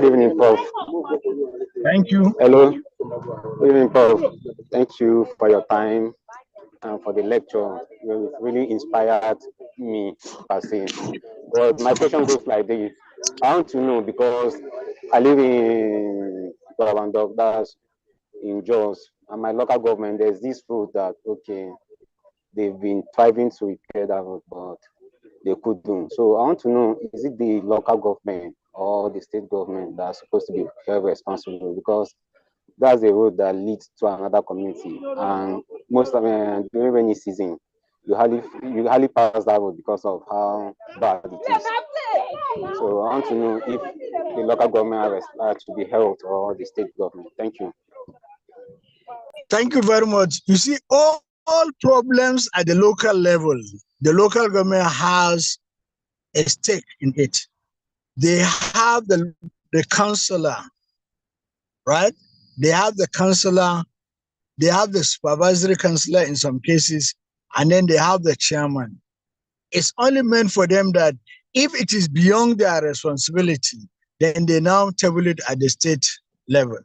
evening, Prof.
Thank you.
Hello. Good evening, Prof. Thank you for your time and for the lecture. You really inspired me per se. But my question goes like this. I want to know because I live in Barabandov, that's in Jos, and my local government, there's this road that, okay, they've been trying to repair that road, but they couldn't. So I want to know, is it the local government or the state government that's supposed to be held responsible? Because that's a road that leads to another community, and most of during rainy season, you hardly pass that road because of how bad it is. So I want to know if the local government are to be held or the state government. Thank you.
Thank you very much. You see, all problems at the local level, the local government has a stake in it. They have the councillor, right? They have the councillor, they have the supervisory councillor in some cases, and then they have the chairman. It's only meant for them that if it is beyond their responsibility, then they now table it at the state level.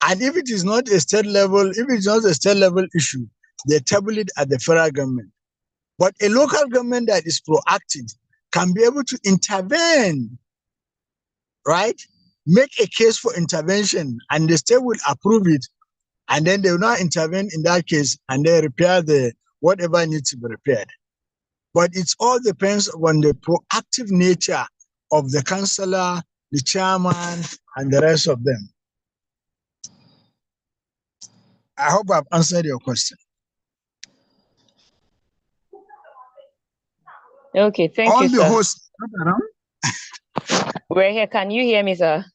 And if it is not a state level, if it's not a state level issue, they table it at the federal government. But a local government that is proactive can be able to intervene, right? Make a case for intervention, and the state will approve it, and then they will not intervene in that case, and they repair whatever needs to be repaired. But it all depends on the proactive nature of the councillor, the chairman, and the rest of them. I hope I've answered your question.
Okay, thank
All
you,
the
sir.
hosts,
We're here. Can you hear me, sir?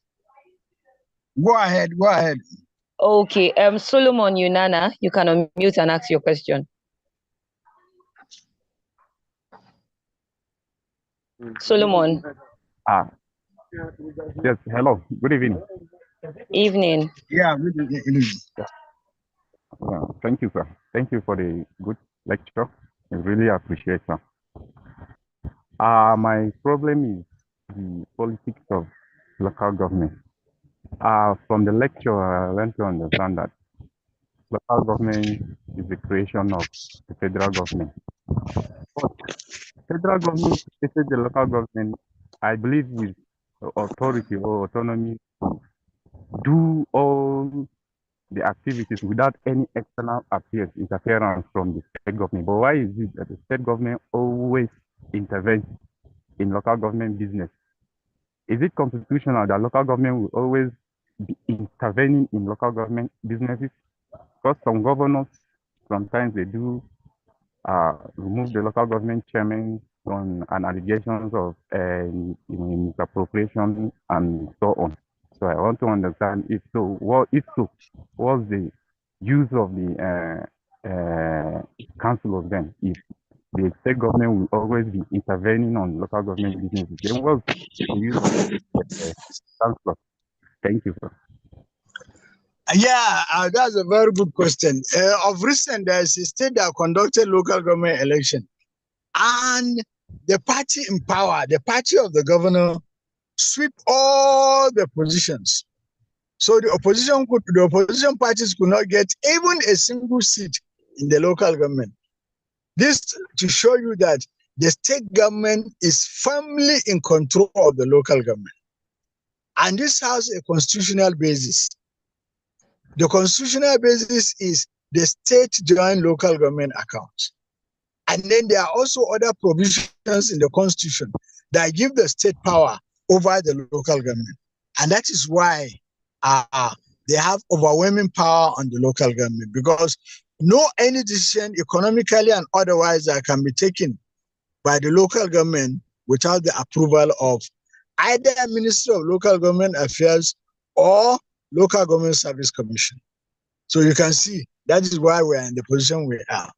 go ahead.
Okay, Solomon Yunana, you can unmute and ask your question. Solomon.
Yes, hello. Good evening.
Evening.
Yeah, good evening.
Thank you, sir. Thank you for the good lecture. I really appreciate it, sir. My problem is the politics of local government. From the lecture, I learned to understand that local government is the creation of the federal government. But federal government created the local government, I believe, with authority or autonomy to do all the activities without any external interference from the state government. But why is it that the state government always intervenes in local government business? Is it constitutional that local government will always be intervening in local government businesses? Because some governors, sometimes they do remove the local government chairman on an allegations of misappropriation and so on. So I want to understand if so, what's the use of the councillors then? If the state government will always be intervening on local government businesses, then what's the use of the councillors? Thank you, sir.
Yeah, that's a very good question. Of recent, there's a state that conducted local government election, and the party in power, the party of the governor, sweep all the positions. So the opposition parties could not get even a single seat in the local government. This to show you that the state government is firmly in control of the local government. And this has a constitutional basis. The constitutional basis is the state joint local government accounts. And then there are also other provisions in the constitution that give the state power over the local government. And that is why they have overwhelming power on the local government, because any decision economically and otherwise that can be taken by the local government without the approval of either Ministry of Local Government Affairs or Local Government Service Commission. So you can see that is why we are in the position we are.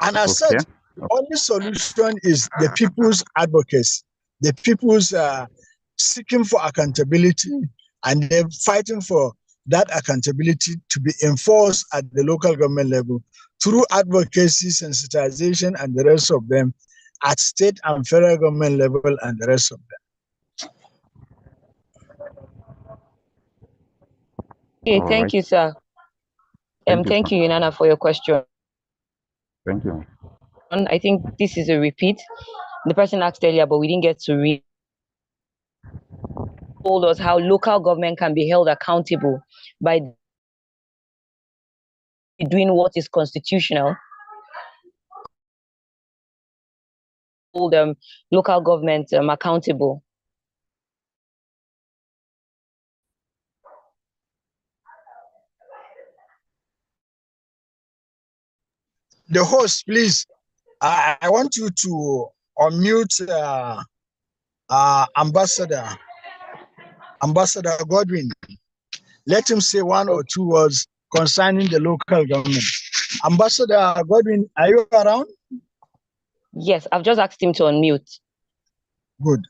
And as such, the only solution is the people's advocacy, the people's seeking for accountability, and they're fighting for that accountability to be enforced at the local government level through advocacy, sensitization, and the rest of them at state and federal government level and the rest of them.
Okay, thank you, sir. Thank you, Yunana, for your question.
Thank you.
I think this is a repeat. The person asked earlier, but we didn't get to read. Told us how local government can be held accountable by doing what is constitutional. Hold local government accountable.
The host, please, I want you to unmute Ambassador Godwin. Let him say one or two words concerning the local government. Ambassador Godwin, are you around?
Yes, I've just asked him to unmute.
Good.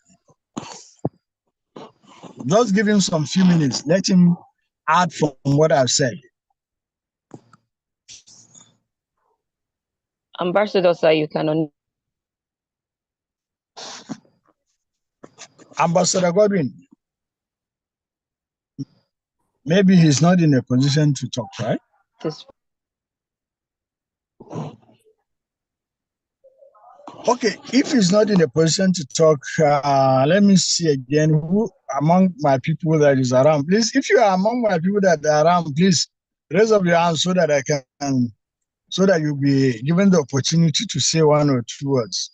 Just give him some few minutes. Let him add from what I've said.
Ambassador, sir, you can unmute.
Ambassador Godwin, maybe he's not in a position to talk, right? Okay, if he's not in a position to talk, let me see again who among my people that is around. Please, if you are among my people that are around, please raise up your hand so that I can, so that you'll be given the opportunity to say one or two words.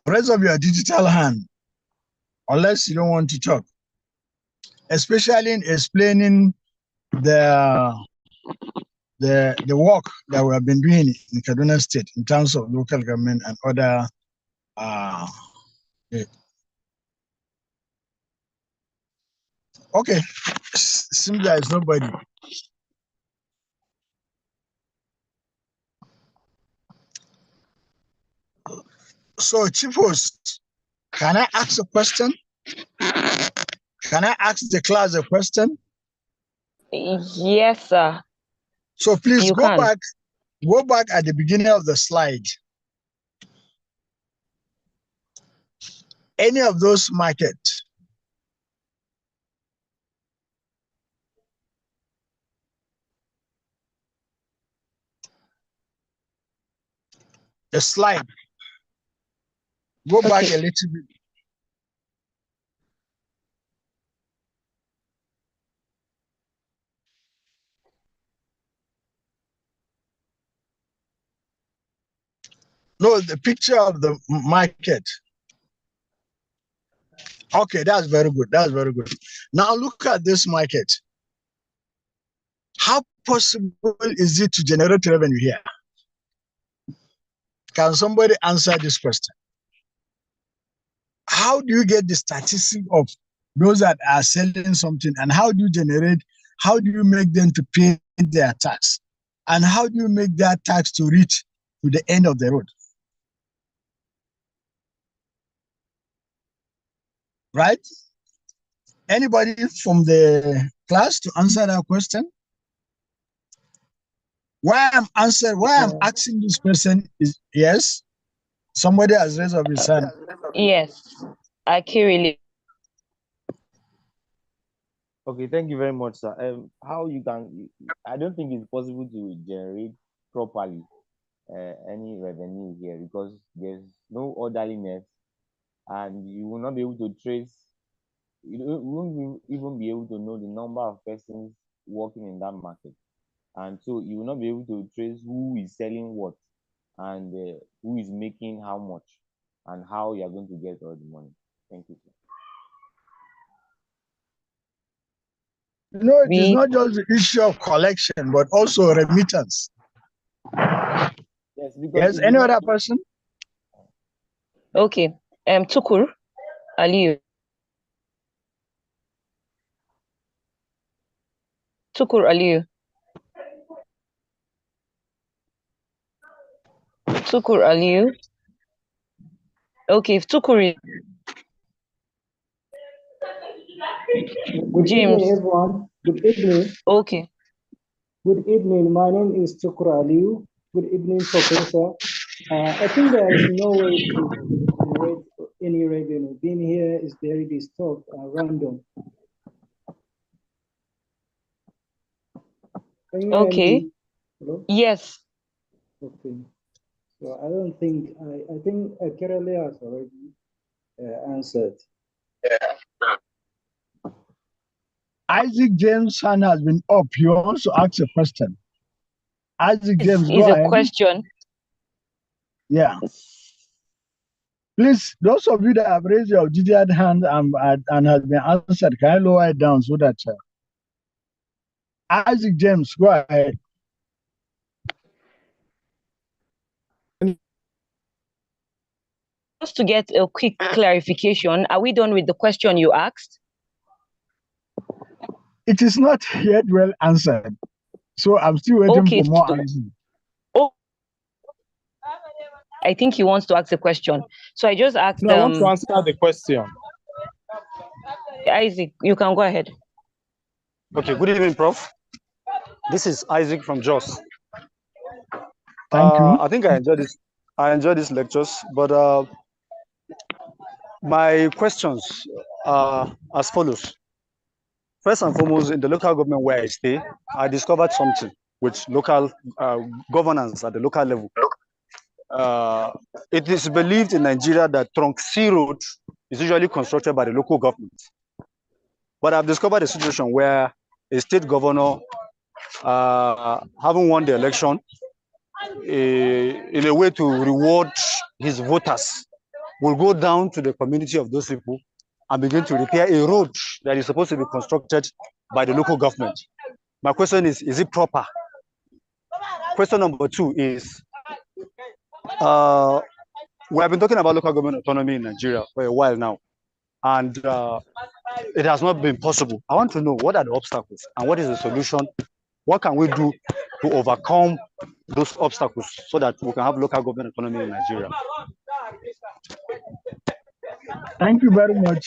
Raise up your digital hand, unless you don't want to talk, especially in explaining the work that we have been doing in Kaduna State in terms of local government and other. Okay, seems there is nobody. So, Chief Host, can I ask a question? Can I ask the class a question?
Yes, sir.
So please go back at the beginning of the slide. Any of those markets, the slide. Go back a little bit. No, the picture of the market. Okay, that's very good. That's very good. Now look at this market. How possible is it to generate revenue here? Can somebody answer this question? How do you get the statistic of those that are selling something, and how do you make them to pay their tax? And how do you make that tax to reach to the end of the road? Right? Anybody from the class to answer that question? Why I'm asking this question is yes. Somebody has raised up his hand.
Yes, Akirili.
Okay, thank you very much, sir. How you can? I don't think it's possible to generate properly any revenue here because there's no orderliness, and you will not be able to trace. You won't even be able to know the number of persons working in that market, and so you will not be able to trace who is selling what and who is making how much and how you are going to get all the money. Thank you, sir.
No, it is not just the issue of collection, but also remittance.
Yes,
yes, any other person?
Okay. Tukur Aliyu. Tukur Aliyu. Tukur Aliyu. Okay, if Tukur is
Good
James.
evening, everyone. Good evening.
Okay.
Good evening. My name is Tukur Aliu. Good evening, Professor. I think there is no way to generate any revenue. Being here is very disturbed, random. Can you hear
Okay.
me? Hello?
Yes.
Okay. So I don't think, I think Kerala has already answered.
Isaac James' hand has been up. He wants to ask a question. Isaac James,
Is
go
a
ahead.
question.
Yeah. Please, those of you that have raised your digital hand and has been answered, can you lower it down so that Isaac James, go ahead.
Just to get a quick clarification, are we done with the question you asked?
It is not yet well answered. So I'm still waiting for more answers.
Oh, I think he wants to ask a question. So I just asked
No, I want to answer the question.
Isaac, you can go ahead.
Okay, good evening, Prof. This is Isaac from Jos.
Thank you.
I think I enjoy these lectures, but my questions are as follows. First and foremost, in the local government where I stay, I discovered something with local governance at the local level. It is believed in Nigeria that Trunk C Road is usually constructed by the local government. But I've discovered a situation where a state governor, having won the election, in a way to reward his voters, will go down to the community of those people and begin to repair a road that is supposed to be constructed by the local government. My question is it proper? Question number two is, we have been talking about local government autonomy in Nigeria for a while now, and it has not been possible. I want to know, what are the obstacles and what is the solution? What can we do to overcome those obstacles so that we can have local government autonomy in Nigeria?
Thank you very much.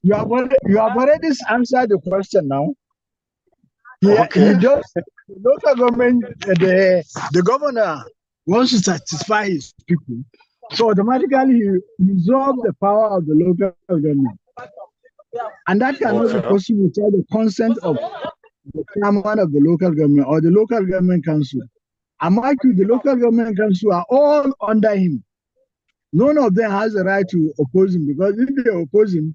You have already answered the question now.
Okay.
He just, the local government, the governor wants to satisfy his people. So automatically he resolves the power of the local government. And that cannot be possible without the consent of the chairman of the local government or the local government council. And mind you, the local government council are all under him. None of them has the right to oppose him, because if they oppose him,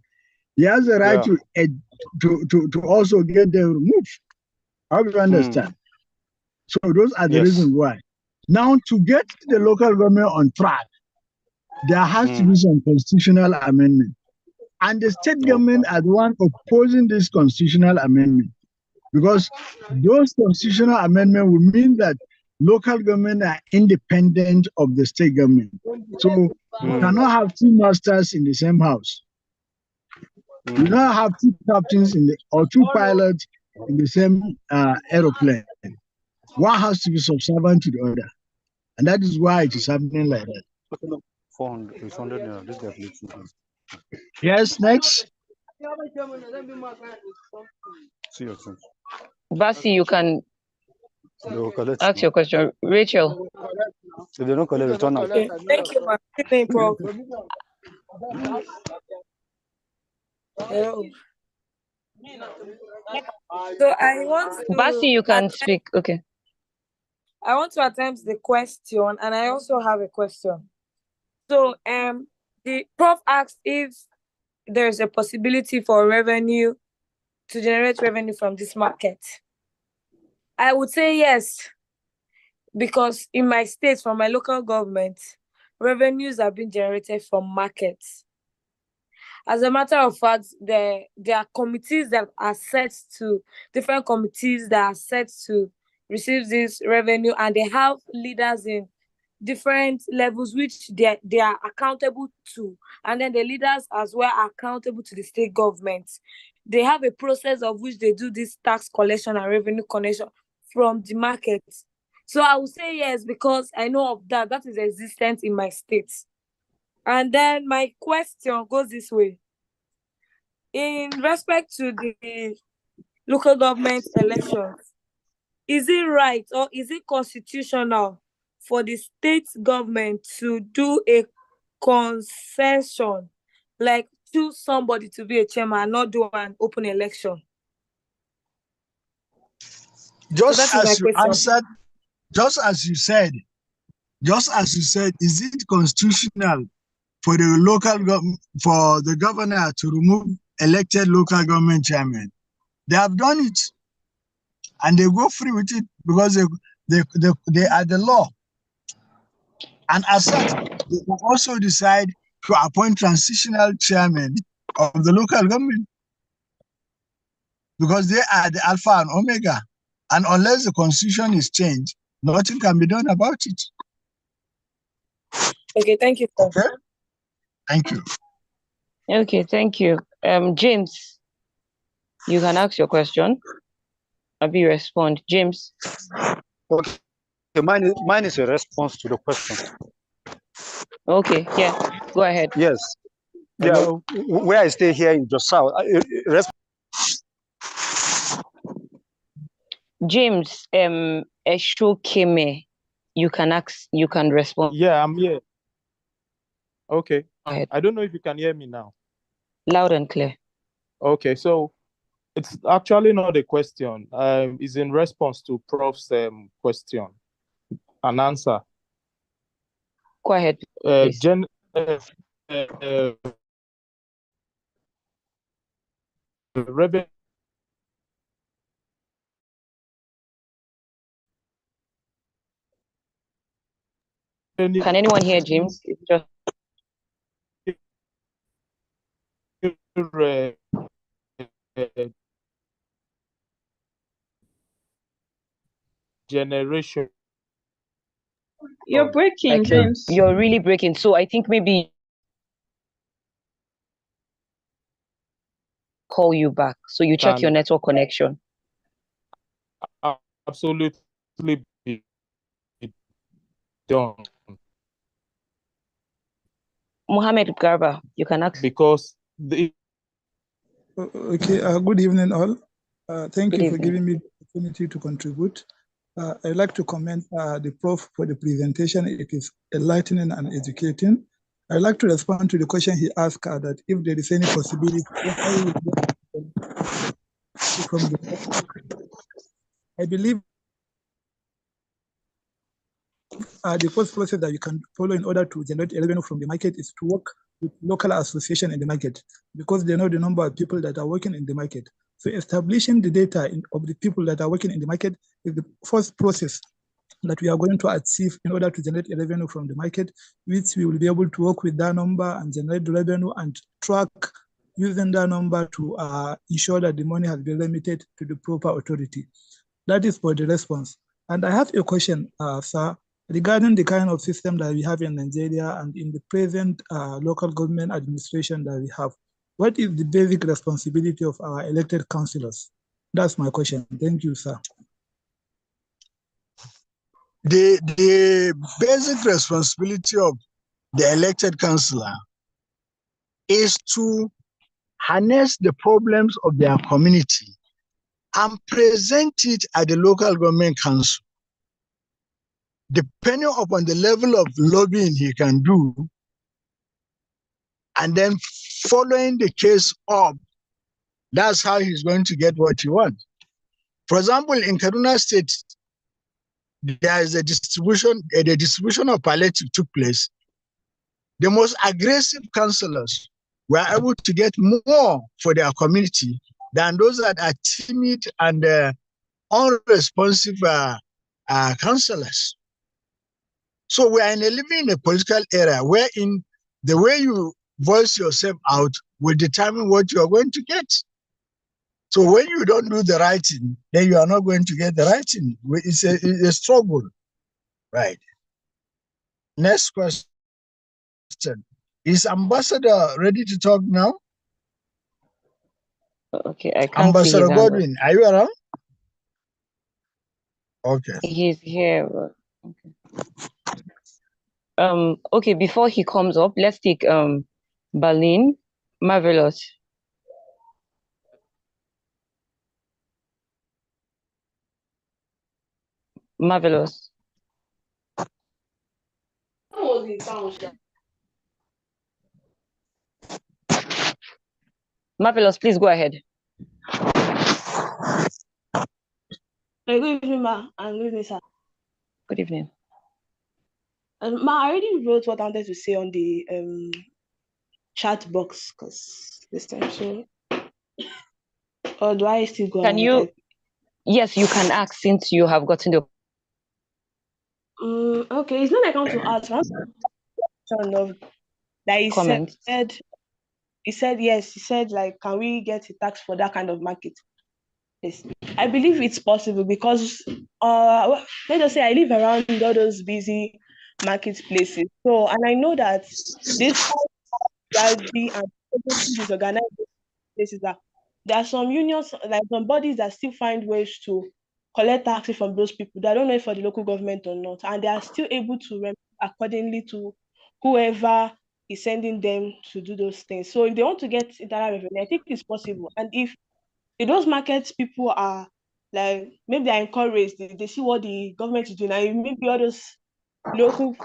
he has the right to also get them removed. How do you understand? So those are the reasons why. Now, to get the local government on track, there has to be some constitutional amendment. And the state government are the one opposing this constitutional amendment, because those constitutional amendments will mean that local government are independent of the state government. So you cannot have two masters in the same house. You cannot have two captains or two pilots in the same aeroplane. One has to be subservient to the other. And that is why it is happening like that.
400, 800, this guy please.
Yes, next.
See your sense.
Basi, you can ask your question. Rachel.
If they don't collect, return now.
Okay. Thank you, ma. Good evening, Prof. Hello. So I want to
Basi, you can speak. Okay.
I want to attempt the question, and I also have a question. So the prof asked if there's a possibility for revenue to generate revenue from this market. I would say yes, because in my state, from my local government, revenues have been generated from markets. As a matter of fact, there are committees that are set to, different committees that are set to receive this revenue, and they have leaders in different levels which they are accountable to, and then the leaders as well are accountable to the state government. They have a process of which they do this tax collection and revenue collection from the market. So I would say yes, because I know of that is existent in my state. And then my question goes this way. in respect to the local government elections, is it right or is it constitutional for the state government to do a concession, like choose somebody to be a chairman and not do an open election?
Just
that is my
as you
question.
answered, just as you said, is it constitutional for the local for the governor to remove elected local government chairman? They have done it, and they go free with it because they are the law. And as such, they can also decide to appoint transitional chairman of the local government because they are the alpha and omega. And unless the constitution is changed, nothing can be done about it.
Okay, thank you, sir.
Okay, thank you.
Okay, thank you. James, you can ask your question. Abi respond. James.
Okay, mine is a response to the question.
Okay, yeah, go ahead.
Yes.
Hello?
Yeah, where I stay here in Josao.
James, Esho Keme, you can respond.
Yeah, I'm here. Okay.
Go ahead.
I don't know if you can hear me now.
Loud and clear.
Okay, so it's actually not a question. It's in response to Prof's question and answer.
Go ahead, please.
Revenue.
Can anyone hear James? It's just
generation.
You're breaking, James.
You're really breaking. So I think maybe call you back. So you check your network connection.
Absolutely be done.
Mohammed Garba, you can ask.
Because the
Okay, good evening all. Thank you for giving me the opportunity to contribute. I'd like to commend the Prof for the presentation. It is enlightening and educating. I'd like to respond to the question he asked that if there is any possibility, I believe the first process that you can follow in order to generate revenue from the market is to work with local association in the market, because they know the number of people that are working in the market. So establishing the data of the people that are working in the market is the first process that we are going to achieve in order to generate revenue from the market, which we will be able to work with that number and generate the revenue and track using that number to ensure that the money has been remitted to the proper authority. That is for the response. And I have a question, sir, regarding the kind of system that we have in Nigeria and in the present local government administration that we have. What is the basic responsibility of our elected councillors? That's my question. Thank you, sir.
The basic responsibility of the elected councillor is to harness the problems of their community and present it at the local government council. Depending upon the level of lobbying he can do, and then following the case up, that's how he's going to get what he wants. For example, in Kaduna State, there is the distribution of palliative took place. The most aggressive councillors were able to get more for their community than those that are timid and unresponsive councillors. So we are living in a political era wherein the way you voice yourself out will determine what you are going to get. So when you don't do the right thing, then you are not going to get the right thing. It's a struggle, right? Next question. Is Ambassador ready to talk now?
Okay, I can't
Ambassador
see his hand.
Godwin, are you around? Okay.
He's here. Okay. Okay, before he comes up, let's take Berlin. Marvelous. Marvelous. Marvelous, please go ahead.
Good evening, ma, and good evening, sir.
Good evening.
Ma, I already wrote what I wanted to say on the chat box because this time, so or do I still go
Can
ahead?
you? Yes, you can ask since you have gotten the.
Okay, it's not like I want to ask. I want to know that he
comment.
He said yes. He said like, can we get a tax for that kind of market? Yes, I believe it's possible because let us say I live around all those busy marketplaces. So, and I know that this rugby and everything disorganized places that there are some unions, like some bodies that still find ways to collect taxes from those people. That I don't know if for the local government or not, and they are still able to remit accordingly to whoever is sending them to do those things. So if they want to get internal revenue, I think it's possible. And if those markets people are like maybe they're encouraged, they see what the government is doing, and maybe all those local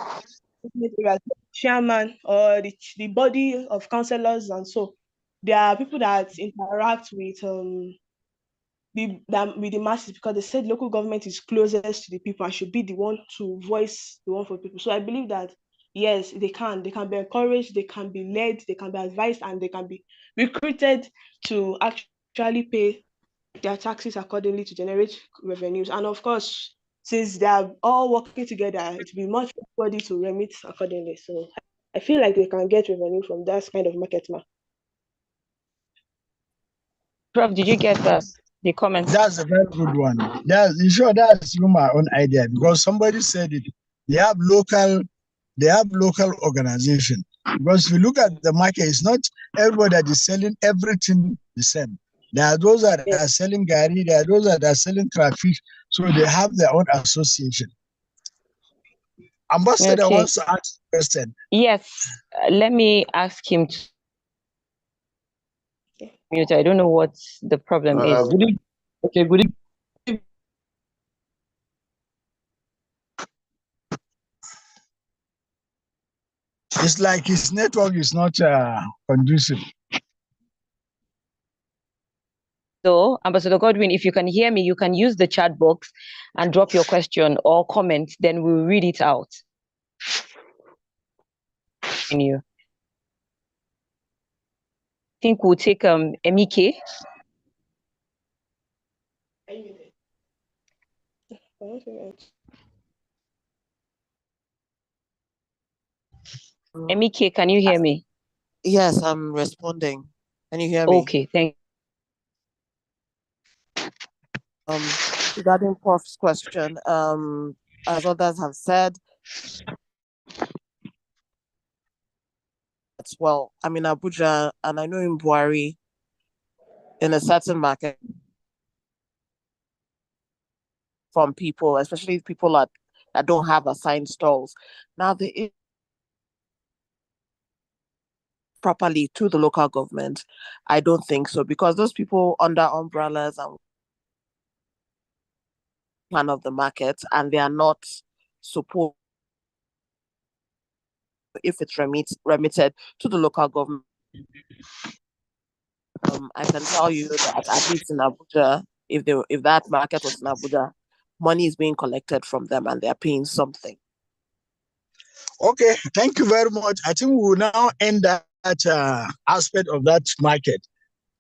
areas, chairman or the body of councillors, and so there are people that interact with with the masses because they said local government is closest to the people and should be the one to voice the one for people. So I believe that yes, they can be encouraged, they can be led, they can be advised, and they can be recruited to actually pay their taxes accordingly to generate revenues. And of course, since they are all working together, it will be much easier to remit accordingly. So I feel like they can get revenue from that kind of market.
Prof, did you get the comment?
That's a very good one. That's my own idea because somebody said it. They have local organization. Because if you look at the market, it's not everybody that is selling everything the same. There are those that are selling gari, there are those that are selling crayfish, so they have their own association. Ambassador wants to ask a question.
Yes, let me ask him to mute. I don't know what the problem is.
Good evening. Okay, good evening.
It's like his network is not conducive.
So, Ambassador Godwin, if you can hear me, you can use the chat box and drop your question or comment, then we'll read it out. I think we'll take Emike. Emike, can you hear me?
Yes, I'm responding. Can you hear me?
Okay, thank
you. Regarding Prof's question, as others have said, well, I'm in Abuja and I know in Buhari, in a certain market, from people, especially people that don't have assigned stalls. Now, properly to the local government, I don't think so, because those people under umbrellas and plan of the market, and they are not supposed, if it's remitted to the local government. I can tell you that at least in Abuja, if that market was in Abuja, money is being collected from them and they're paying something.
Okay, thank you very much. I think we will now end that aspect of that market.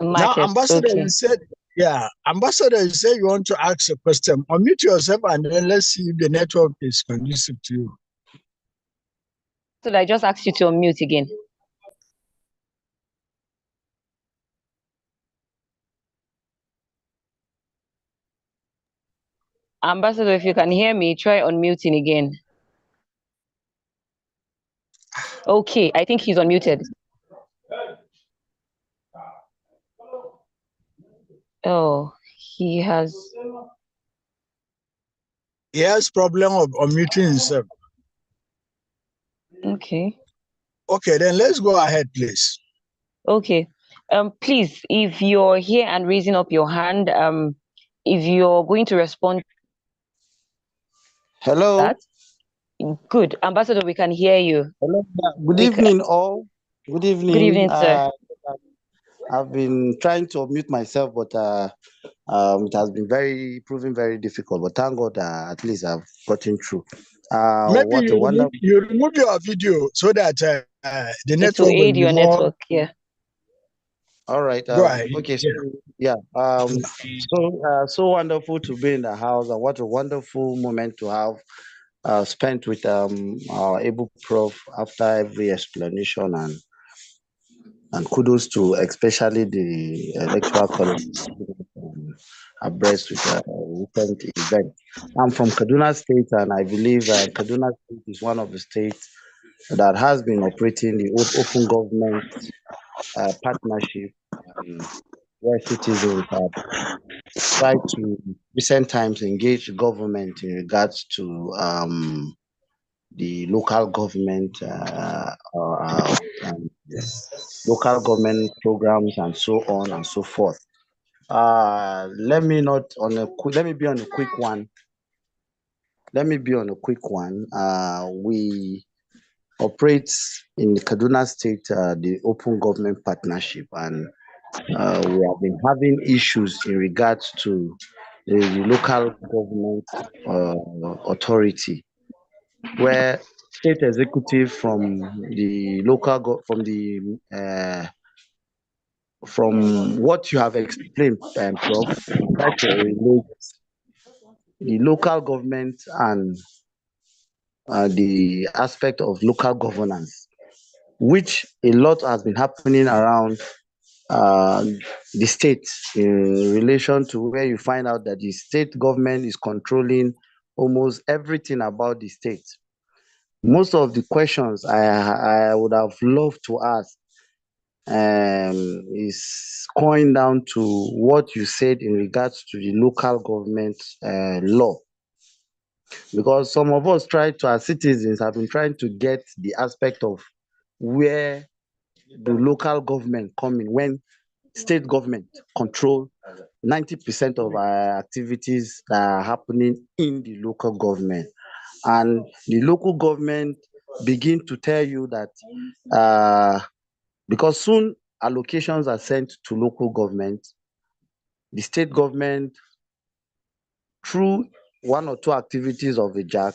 Now, Ambassador, you said, Ambassador, you said you want to ask a question. Unmute yourself and then let's see if the network is conducive to you.
So I just asked you to unmute again. Ambassador, if you can hear me, try unmuting again. Okay, I think he's unmuted. Oh, he has
problem of unmuting himself.
Okay.
Okay, then let's go ahead, please.
Okay. Please, if you're here and raising up your hand, if you're going to respond,
Hello.
Good. Ambassador, we can hear you.
Hello. Good evening, all. Good evening.
Good evening, sir.
I've been trying to unmute myself, but it has been proving very difficult. But thank God, at least I've gotten through.
Maybe you remove your video so that the network will
aid
be
your
more.
Network, yeah.
All right.
Go ahead.
Okay. So, yeah. So wonderful to be in the house, and what a wonderful moment to have spent with our able prof after every explanation, and kudos to especially the electoral college abreast with a recent event. I'm from Kaduna State, and I believe Kaduna State is one of the states that has been operating the open government partnership, where citizens have tried to recent times engage government in regards to the local government local government programs and so on and so forth. Let me be on a quick one. We operate in Kaduna State the open government partnership, and we have been having issues in regards to the local government authority, where state executive from the from what you have explained, Prof, try to relate the local government and the aspect of local governance, which a lot has been happening around the state in relation to where you find out that the state government is controlling almost everything about the state. Most of the questions I would have loved to ask is going down to what you said in regards to the local government law. Because some of us as citizens, have been trying to get the aspect of where the local government come in when state government control 90% of our activities that are happening in the local government. And the local government begin to tell you that because soon allocations are sent to local government, the state government, through one or two activities of the JAC,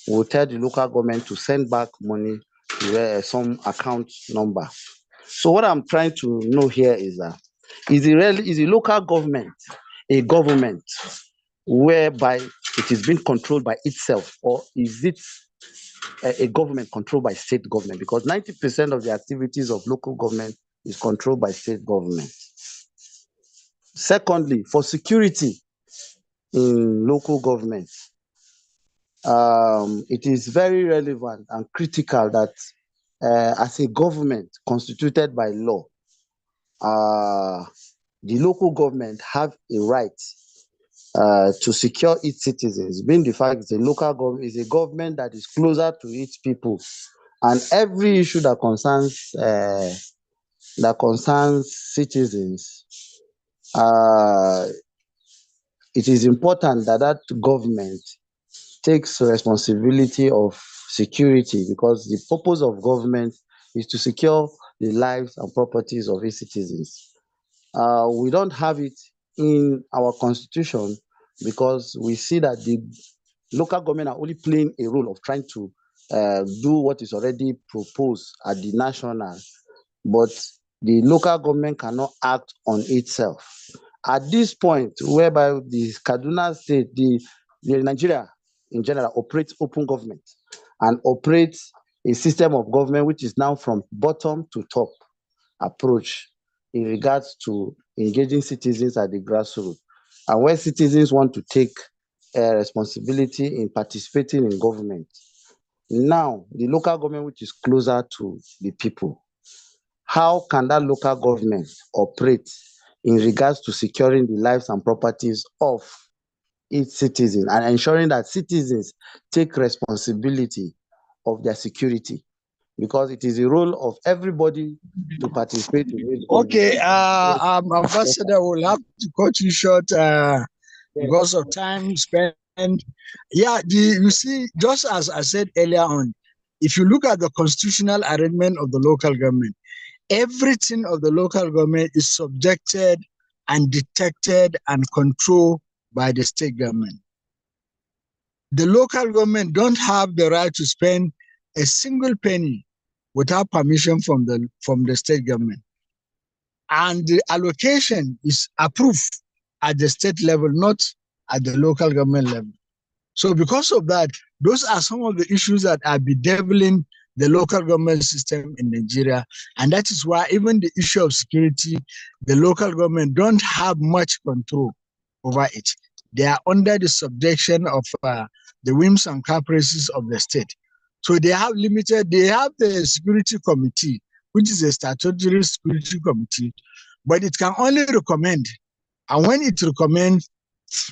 will tell the local government to send back money to some account number. So what I'm trying to know here is that is the local government a government whereby it is being controlled by itself, or is it a government controlled by state government? Because 90% of the activities of local government is controlled by state government. Secondly, for security in local government, it is very relevant and critical that as a government constituted by law, the local government have a right to secure its citizens, being the fact the local government is a government that is closer to its people, and every issue that concerns citizens, it is important that government takes responsibility of security, because the purpose of government is to secure the lives and properties of its citizens. We don't have it in our constitution, because we see that the local government are only playing a role of trying to do what is already proposed at the national, but the local government cannot act on itself. At this point, whereby the Kaduna State, the Nigeria in general operates open government and operates a system of government which is now from bottom to top approach in regards to engaging citizens at the grassroots, and where citizens want to take responsibility in participating in government. Now, the local government, which is closer to the people, how can that local government operate in regards to securing the lives and properties of its citizens and ensuring that citizens take responsibility of their security? Because it is the role of everybody to participate in it.
Okay, Ambassador, will have to cut you short because of time spent And yeah, you see, just as I said earlier on, if you look at the constitutional arrangement of the local government, everything of the local government is subjected and detected and controlled by the state government. The local government don't have the right to spend a single penny without permission from the state government. And the allocation is approved at the state level, not at the local government level. So because of that, those are some of the issues that are bedeviling the local government system in Nigeria. And that is why even the issue of security, the local government don't have much control over it. They are under the subjection of the whims and caprices of the state. So they have the security committee, which is a statutory security committee, but it can only recommend. And when it recommends,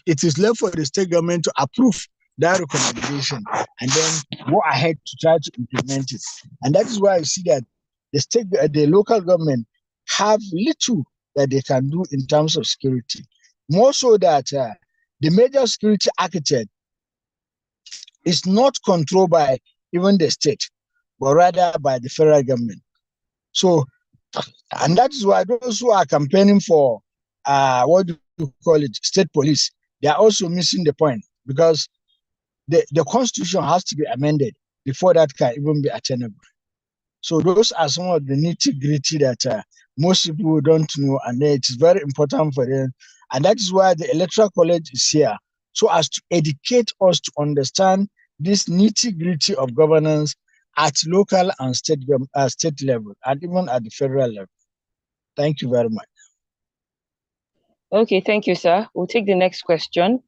it is left for the state government to approve that recommendation and then go ahead to try to implement it. And that is why you see that the local government have little that they can do in terms of security. More so that the major security architect is not controlled by even the state, but rather by the federal government. So, and that is why those who are campaigning for what do you call it, state police, they are also missing the point, because the constitution has to be amended before that can even be attainable. So those are some of the nitty-gritty that most people don't know, and it is very important for them. And that is why the Electoral College is here, so as to educate us to understand this nitty-gritty of governance at local and state level, and even at the federal level. Thank you very much.
Okay, thank you, sir. We'll take the next question.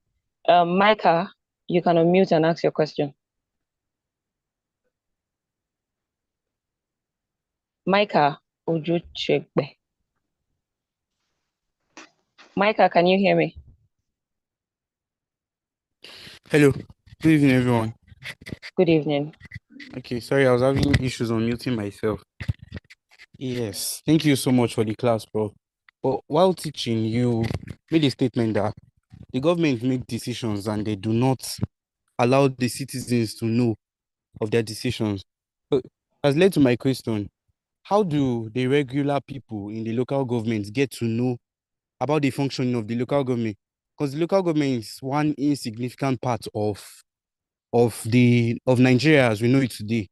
Micah, you can unmute and ask your question. Micah Ojuchegbe. Micah, can you hear me?
Hello. Good evening, everyone.
Good evening.
Okay, sorry, I was having issues on muting myself. Yes, thank you so much for the class, bro. But while teaching, you made a statement that the government make decisions and they do not allow the citizens to know of their decisions. So has led to my question: how do the regular people in the local government get to know about the functioning of the local government? Because the local government is one insignificant part of Nigeria as we know it today.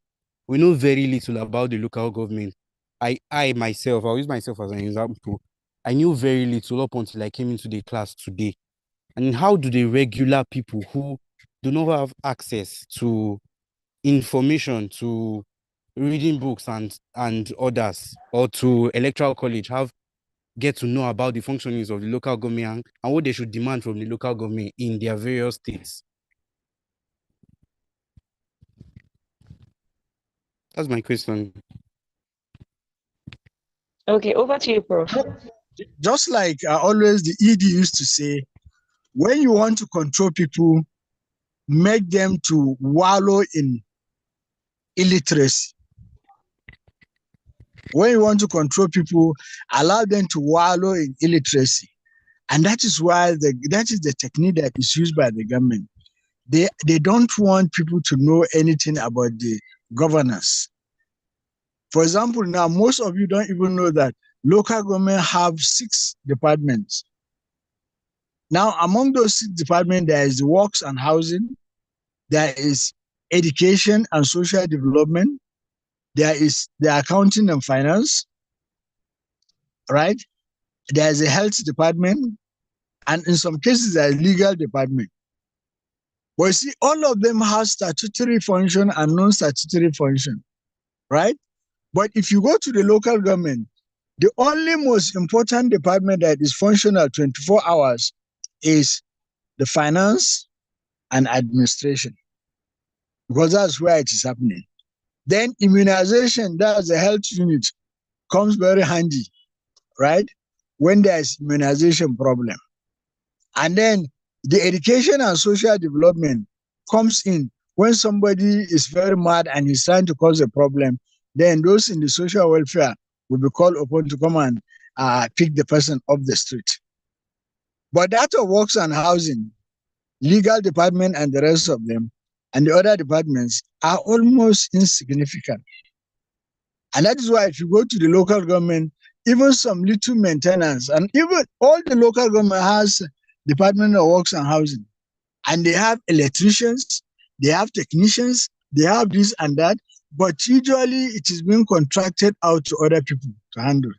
We know very little about the local government. I myself, I'll use myself as an example. I knew very little up until I came into the class today. And how do the regular people who do not have access to information, to reading books and others, or to electoral college, get to know about the functionings of the local government and what they should demand from the local government in their various states? That's my question.
Okay, over to you, Prof.
Just like always the ED used to say, when you want to control people, make them to wallow in illiteracy. When you want to control people, allow them to wallow in illiteracy. And that is why that is the technique that is used by the government. They don't want people to know anything about the governance. For example, now most of you don't even know that local government have 6 departments. Now, among those 6 departments, there is works and housing, there is education and social development, there is the accounting and finance, right? There is a health department, and in some cases, there is legal department. But you see, all of them have statutory function and non-statutory function, right? But if you go to the local government, the only most important department that is functional 24 hours is the finance and administration, because that's where it is happening. Then immunization, that's the health unit, comes very handy, right? When there's immunization problem. And then the education and social development comes in when somebody is very mad and he's trying to cause a problem. Then those in the social welfare will be called upon to come and pick the person off the street. But that of works and housing, legal department and the rest of them, and the other departments are almost insignificant. And that is why if you go to the local government, even some little maintenance, and even all the local government has Department of Works and Housing, and they have electricians, they have technicians, they have this and that, but usually it is being contracted out to other people to handle.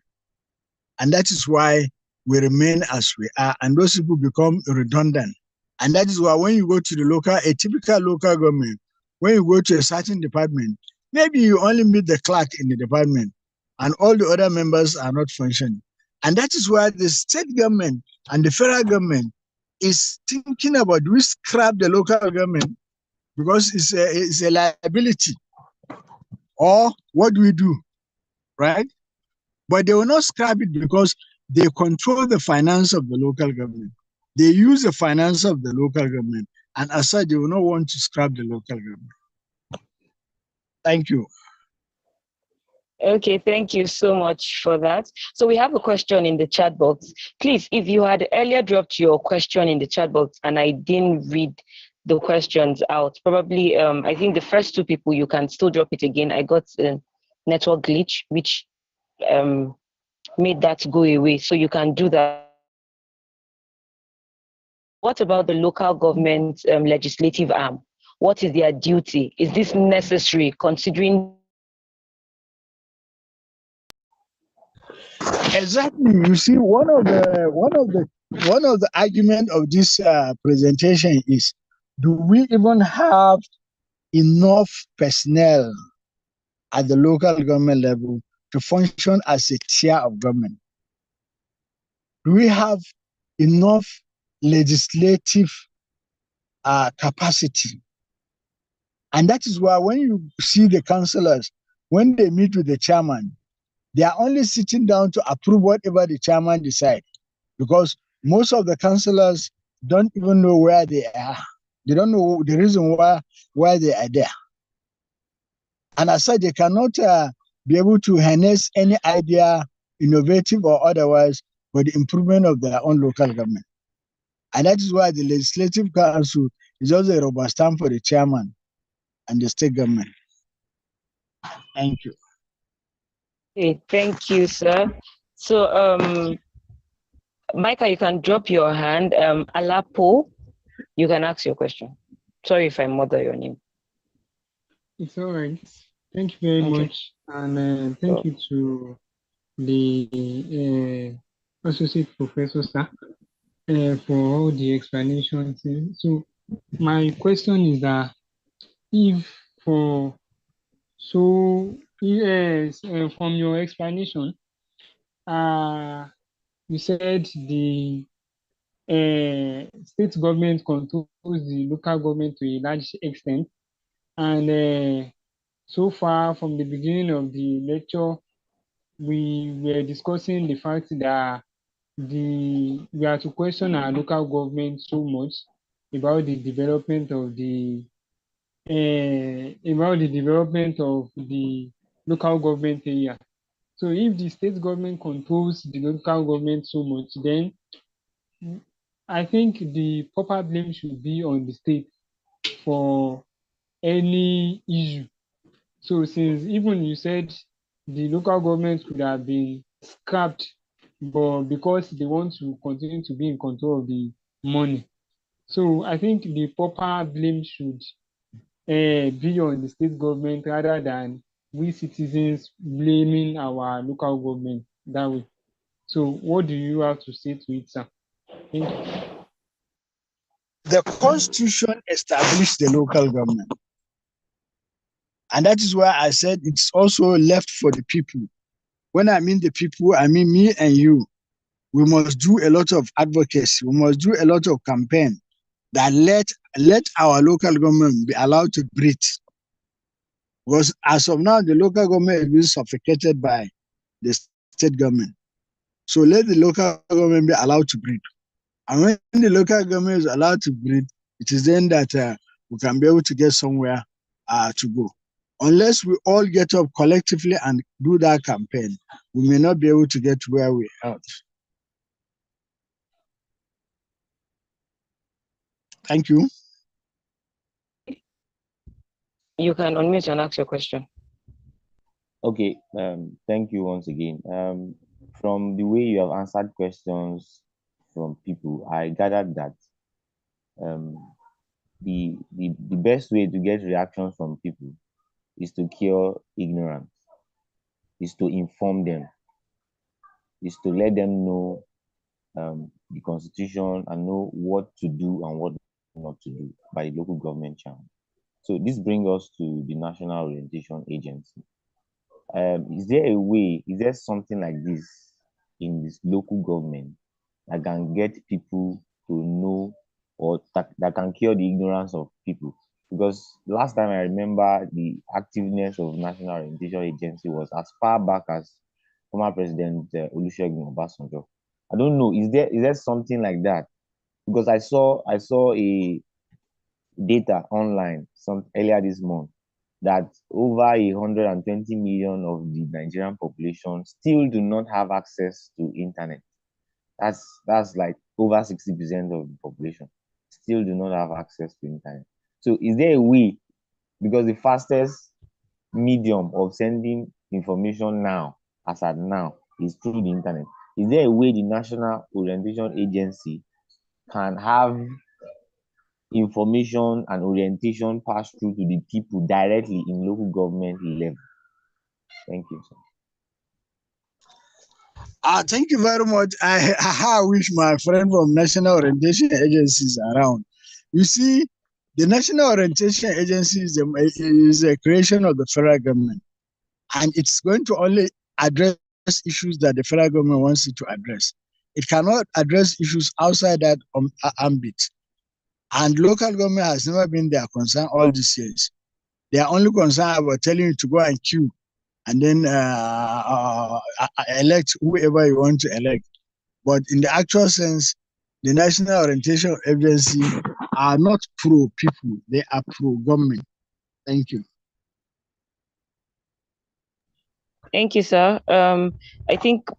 And that is why we remain as we are, and those people become redundant. And that is why when you go to a typical local government, when you go to a certain department, maybe you only meet the clerk in the department, and all the other members are not functioning. And that is why the state government and the federal government is thinking about, do we scrap the local government because it's a liability, or what do we do, right? But they will not scrap it because they control the finance of the local government. They use the finance of the local government, and as such, they will not want to scrap the local government. Thank you.
Okay, thank you so much for that. So we have a question in the chat box. Please, if you had earlier dropped your question in the chat box and I didn't read the questions out, probably I think the first two people, you can still drop it again. I got a network glitch, which made that go away. So you can do that. What about the local government legislative arm? What is their duty? Is this necessary considering?
Exactly. You see, one of the argument of this presentation is, do we even have enough personnel at the local government level to function as a tier of government? Do we have enough legislative capacity? And that is why when you see the councillors, when they meet with the chairman, they are only sitting down to approve whatever the chairman decides, because most of the councillors don't even know where they are. They don't know the reason why they are there. And as such, they cannot be able to harness any idea, innovative or otherwise, for the improvement of their own local government. And that is why the Legislative Council is also a rubber stamp for the chairman and the state government. Thank you.
Okay, thank you, sir. So, Micah, you can drop your hand. Alapo, you can ask your question. Sorry if I murder your name.
It's all right. Thank you very much. And thank you to the associate professor, sir, for all the explanations. So my question is that if for, so yes, from your explanation, you said the state government controls the local government to a large extent, and so far from the beginning of the lecture, we were discussing the fact that we are to question our local government so much about the development of the local government area. So if the state government controls the local government so much, then I think the proper blame should be on the state for any issue. So since even you said the local government could have been scrapped, but because they want to continue to be in control of the money. So I think the proper blame should be on the state government rather than we citizens blaming our local government that way. So what do you have to say to it, sir? Thank you.
The Constitution established the local government. And that is why I said it's also left for the people. When I mean the people, I mean me and you. We must do a lot of advocacy. We must do a lot of campaign that let our local government be allowed to breathe. Because as of now, the local government is being suffocated by the state government. So let the local government be allowed to breathe. And when the local government is allowed to breathe, it is then that we can be able to get somewhere to go. Unless we all get up collectively and do that campaign, we may not be able to get to where we are. Thank you.
You can unmute and ask your question.
Okay, thank you once again. From the way you have answered questions from people, I gathered that the best way to get reactions from people is to cure ignorance, is to inform them, is to let them know the constitution and know what to do and what not to do by the local government channel. So this brings us to the National Orientation Agency. Is there a way, is there something like this in this local government that can get people to know, or that can cure the ignorance of people? Because last time I remember, the activeness of National Orientation Agency was as far back as former President Olusegun Obasanjo. I don't know, is there something like that? Because I saw a data online some earlier this month that over 120 million of the Nigerian population still do not have access to internet. That's like over 60% of the population still do not have access to internet. So is there a way, because the fastest medium of sending information now, as at now, is through the internet, is there a way the National Orientation Agency can have information and orientation pass through to the people directly in local government level? Thank you, sir.
Thank you very much. I wish my friend from National Orientation Agency is around. You see, the National Orientation Agency is a creation of the federal government, and it's going to only address issues that the federal government wants it to address. It cannot address issues outside that ambit. And local government has never been their concern all these years. They are only concerned about telling you to go and queue and then elect whoever you want to elect. But in the actual sense, the National Orientation Agency are not pro-people, they are pro-government. Thank you.
Thank you, sir. I think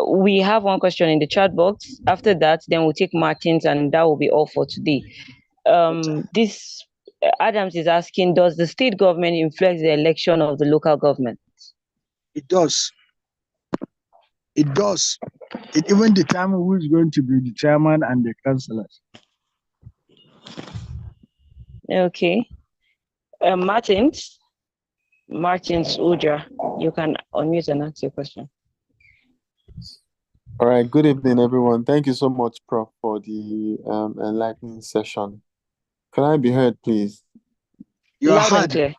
we have one question in the chat box. After that, then we'll take Martin's, and that will be all for today. This Adams is asking, does the state government influence the election of the local government?
It does. It does. It even determines who is going to be the chairman and the councillors.
Okay. Martins Uja, you can unmute and ask your question.
All right, good evening, everyone. Thank you so much, Prof, for the enlightening session. Can I be heard, please?
You are heard.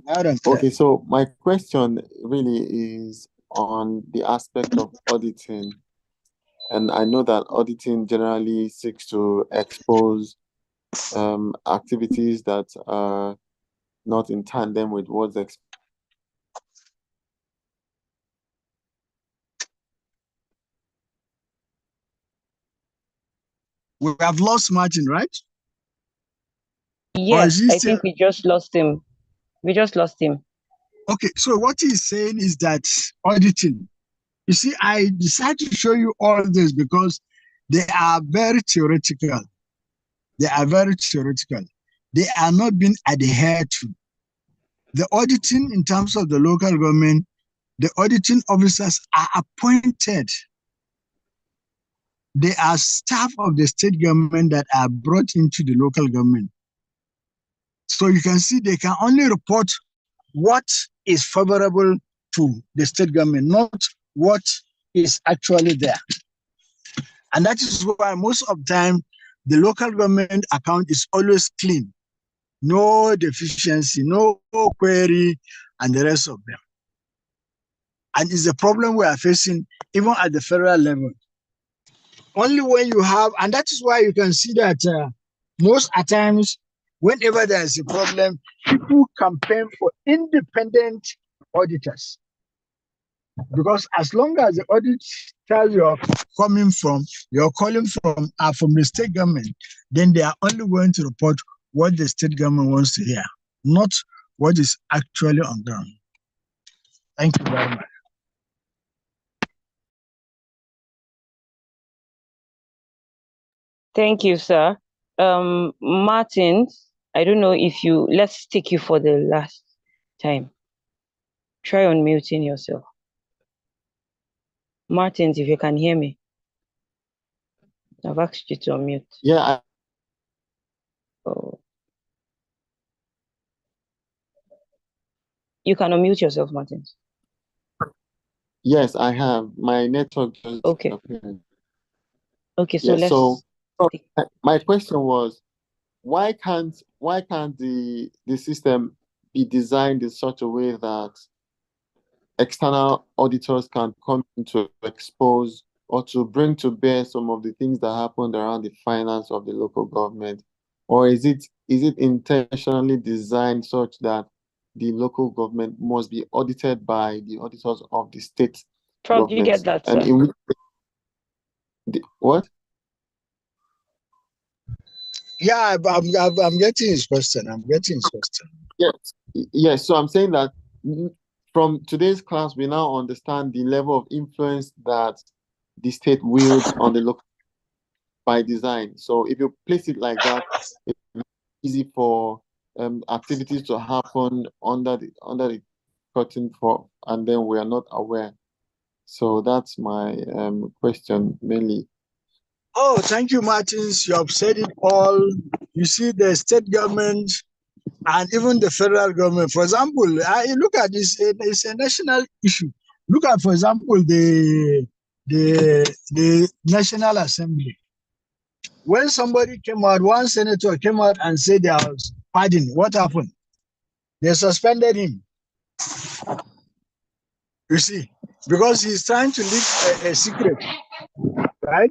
Loud and clear.
Okay, so my question really is on the aspect of auditing. And I know that auditing generally seeks to expose activities that are not in tandem with what's expected.
We have lost Martin, right?
Yes, I think we just lost him.
Okay, so what he's saying is that auditing. You see, I decided to show you all this because they are very theoretical. They are not being adhered to. The auditing in terms of the local government, the auditing officers are appointed. They are staff of the state government that are brought into the local government. So you can see they can only report what is favorable to the state government, not what is actually there. And that is why most of the time, the local government account is always clean. No deficiency, no query, and the rest of them. And it's a problem we are facing even at the federal level. Only when you have, and that is why you can see that most at times, whenever there is a problem, people campaign for independent auditors. Because as long as the auditors you're calling from are from the state government, then they are only going to report what the state government wants to hear, not what is actually on ground. Thank you very much.
Thank you, sir. Martin, I don't know if let's take you for the last time. Try unmuting yourself. Martins, if you can hear me. I've asked you to unmute.
Yeah.
Oh. You can unmute yourself, Martins.
Yes, I have. My network just
okay.
disappeared.
Okay, so
yeah,
let's.
my question was, why can't the system be designed in such a way that external auditors can come in to expose or to bring to bear some of the things that happened around the finance of the local government? Or is it intentionally designed such that the local government must be audited by the auditors of the state
Prof, do you get that, sir?
And what?
Yeah, I'm getting his question.
Yes. So I'm saying that from today's class, we now understand the level of influence that the state wields on the local by design. So if you place it like that, it's easy for activities to happen under the curtain and then we are not aware. So that's my question mainly.
Oh, thank you, Martins. You have said it all. You see, the state government and even the federal government, for example, look at this, it's a national issue. Look at, for example, the National Assembly. When somebody came out, one senator came out and said there was pardon, what happened? They suspended him. You see, because he's trying to leak a secret, right?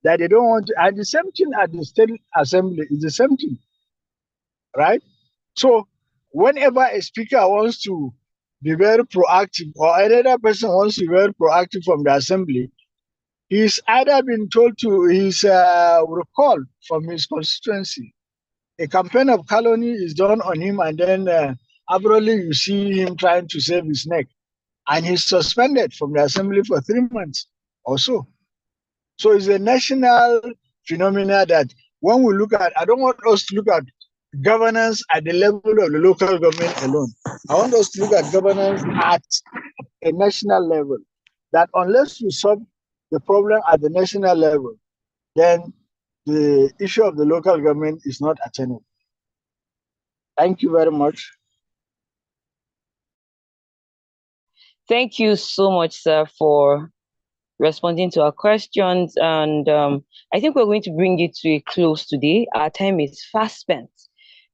That they don't want to, and the same thing at the state assembly is the same thing, right? So whenever a speaker wants to be very proactive or another person wants to be very proactive from the assembly, he's either been told to, he's recalled from his constituency. A campaign of calumny is done on him, and then abruptly you see him trying to save his neck. And he's suspended from the assembly for 3 months or so. So it's a national phenomena that when we look at, I don't want us to look at governance at the level of the local government alone. I want us to look at governance at a national level. That unless we solve the problem at the national level, then the issue of the local government is not attainable. Thank you very much.
Thank you so much, sir, for responding to our questions. And I think we're going to bring it to a close today. Our time is fast spent,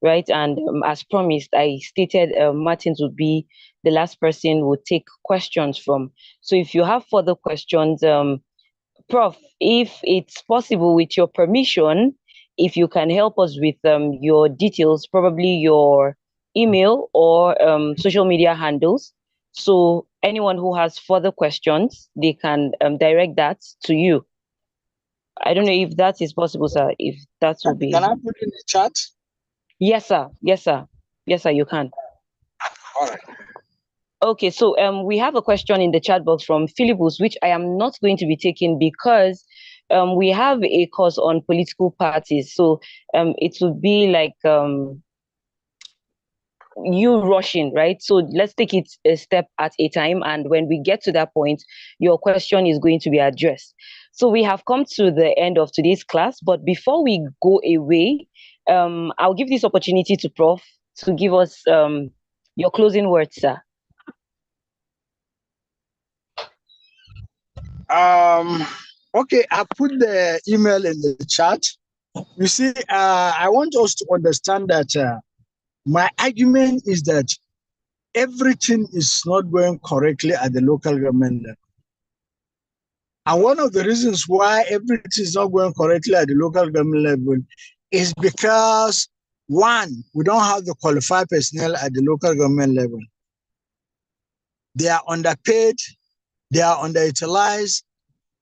right? And as promised, I stated Martins would be the last person we'll take questions from. So if you have further questions, Prof, if it's possible, with your permission, if you can help us with your details, probably your email or social media handles. So anyone who has further questions, they can direct that to you. I don't know if that is possible, sir. If that will be.
Can I put in the chat?
Yes, sir. Yes, sir. Yes, sir, you can.
All right.
Okay, so we have a question in the chat box from Philippus, which I am not going to be taking because we have a course on political parties. So it would be like you rushing, right? So let's take it a step at a time. And when we get to that point, your question is going to be addressed. So we have come to the end of today's class. But before we go away, I'll give this opportunity to Prof to give us your closing words, sir.
Okay, I put the email in the chat. You see, I want us to understand that my argument is that everything is not going correctly at the local government level. And one of the reasons why everything is not going correctly at the local government level is because, one, we don't have the qualified personnel at the local government level. They are underpaid, they are underutilized,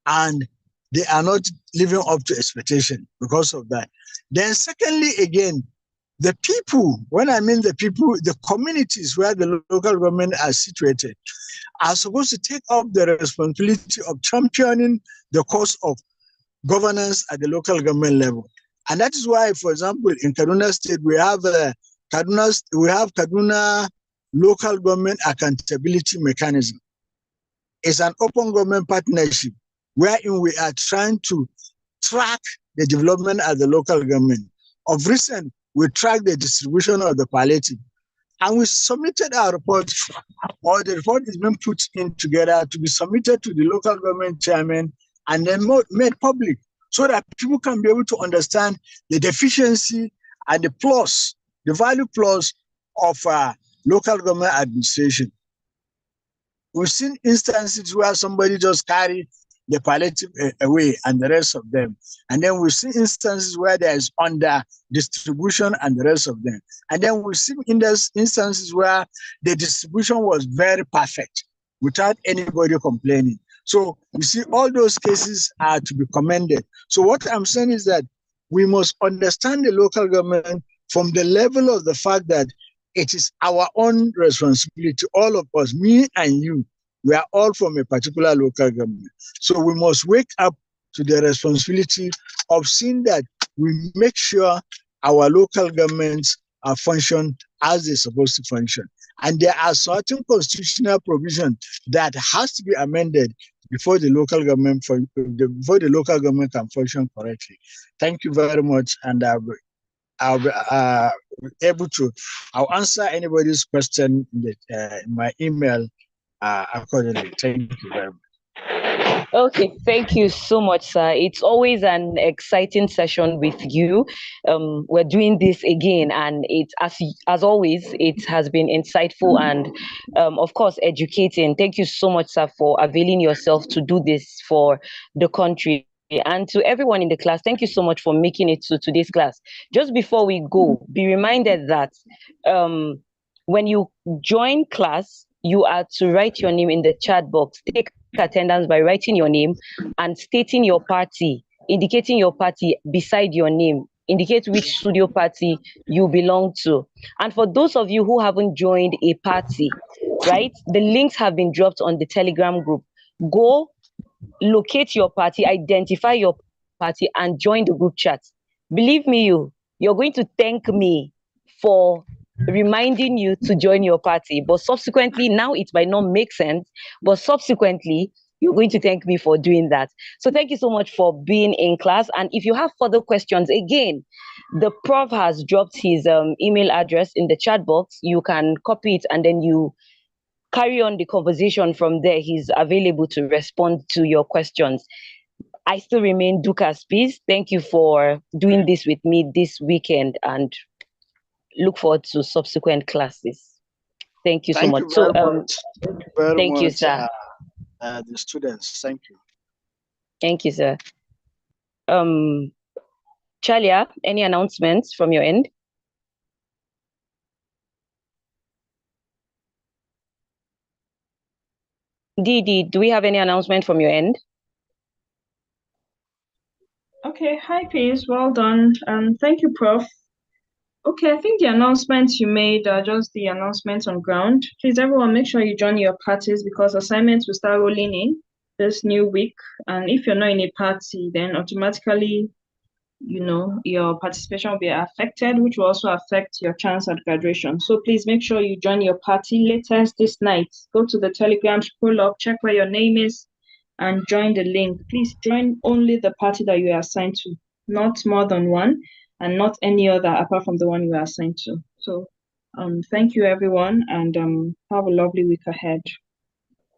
and they are not living up to expectation because of that. Then secondly, again, the people, when I mean the people, the communities where the local government are situated, are supposed to take up the responsibility of championing the cause of governance at the local government level. And that is why, for example, in Kaduna State, we have Kaduna Local Government Accountability Mechanism. It's an open government partnership wherein we are trying to track the development at the local government. Of recent, we track the distribution of the palliative. And we submitted our report, or the report is being put in together to be submitted to the local government chairman and then made public so that people can be able to understand the deficiency and the plus, the value plus of local government administration. We've seen instances where somebody just carry the palliative away and the rest of them. And then we've seen instances where there is under distribution and the rest of them. And then we've seen instances where the distribution was very perfect without anybody complaining. So you see, all those cases are to be commended. So what I'm saying is that we must understand the local government from the level of the fact that it is our own responsibility, all of us, me and you. We are all from a particular local government. So we must wake up to the responsibility of seeing that we make sure our local governments are function as they're supposed to function. And there are certain constitutional provisions that has to be amended before the local government can function correctly. Thank you very much, and I'll be I'll answer anybody's question in my email accordingly. Thank you very much.
Okay, thank you so much, sir. It's always an exciting session with you. We're doing this again, and it, as always, it has been insightful and, of course, educating. Thank you so much, sir, for availing yourself to do this for the country. And to everyone in the class, thank you so much for making it to today's class. Just before we go, be reminded that when you join class, you are to write your name in the chat box. Take attendance by writing your name and stating your party, indicating your party beside your name. Indicate which studio party you belong to. And for those of you who haven't joined a party, right, the links have been dropped on the Telegram group. Go locate your party, identify your party, and join the group chat. Believe me, you're going to thank me for reminding you to join your party. But subsequently, now it might not make sense, but subsequently, you're going to thank me for doing that. So thank you so much for being in class. And if you have further questions, again, the prof has dropped his email address in the chat box. You can copy it and then you carry on the conversation from there. He's available to respond to your questions. I still remain Dukas Peace. Thank you for doing this with me this weekend and look forward to subsequent classes. Thank you so much.
Thank you very much,
sir.
The students, thank you.
Thank you, sir. Chalia, any announcements from your end? Didi, do we have any announcement from your end?
Okay, hi, Peace. Well done. Thank you, Prof. Okay, I think the announcements you made are just the announcements on ground. Please, everyone, make sure you join your parties because assignments will start rolling in this new week. And if you're not in a party, then automatically, your participation will be affected, which will also affect your chance at graduation. So please make sure you join your party latest this night. Go to the Telegram, scroll up, check where your name is, and join the link. Please join only the party that you are assigned to, not more than one, and not any other apart from the one you are assigned to. So thank you, everyone, and have a lovely week ahead.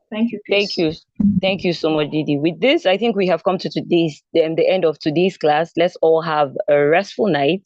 Thank you, Peace.
Thank you so much, Didi. With this, I think we have come to the end of today's class. Let's all have a restful night.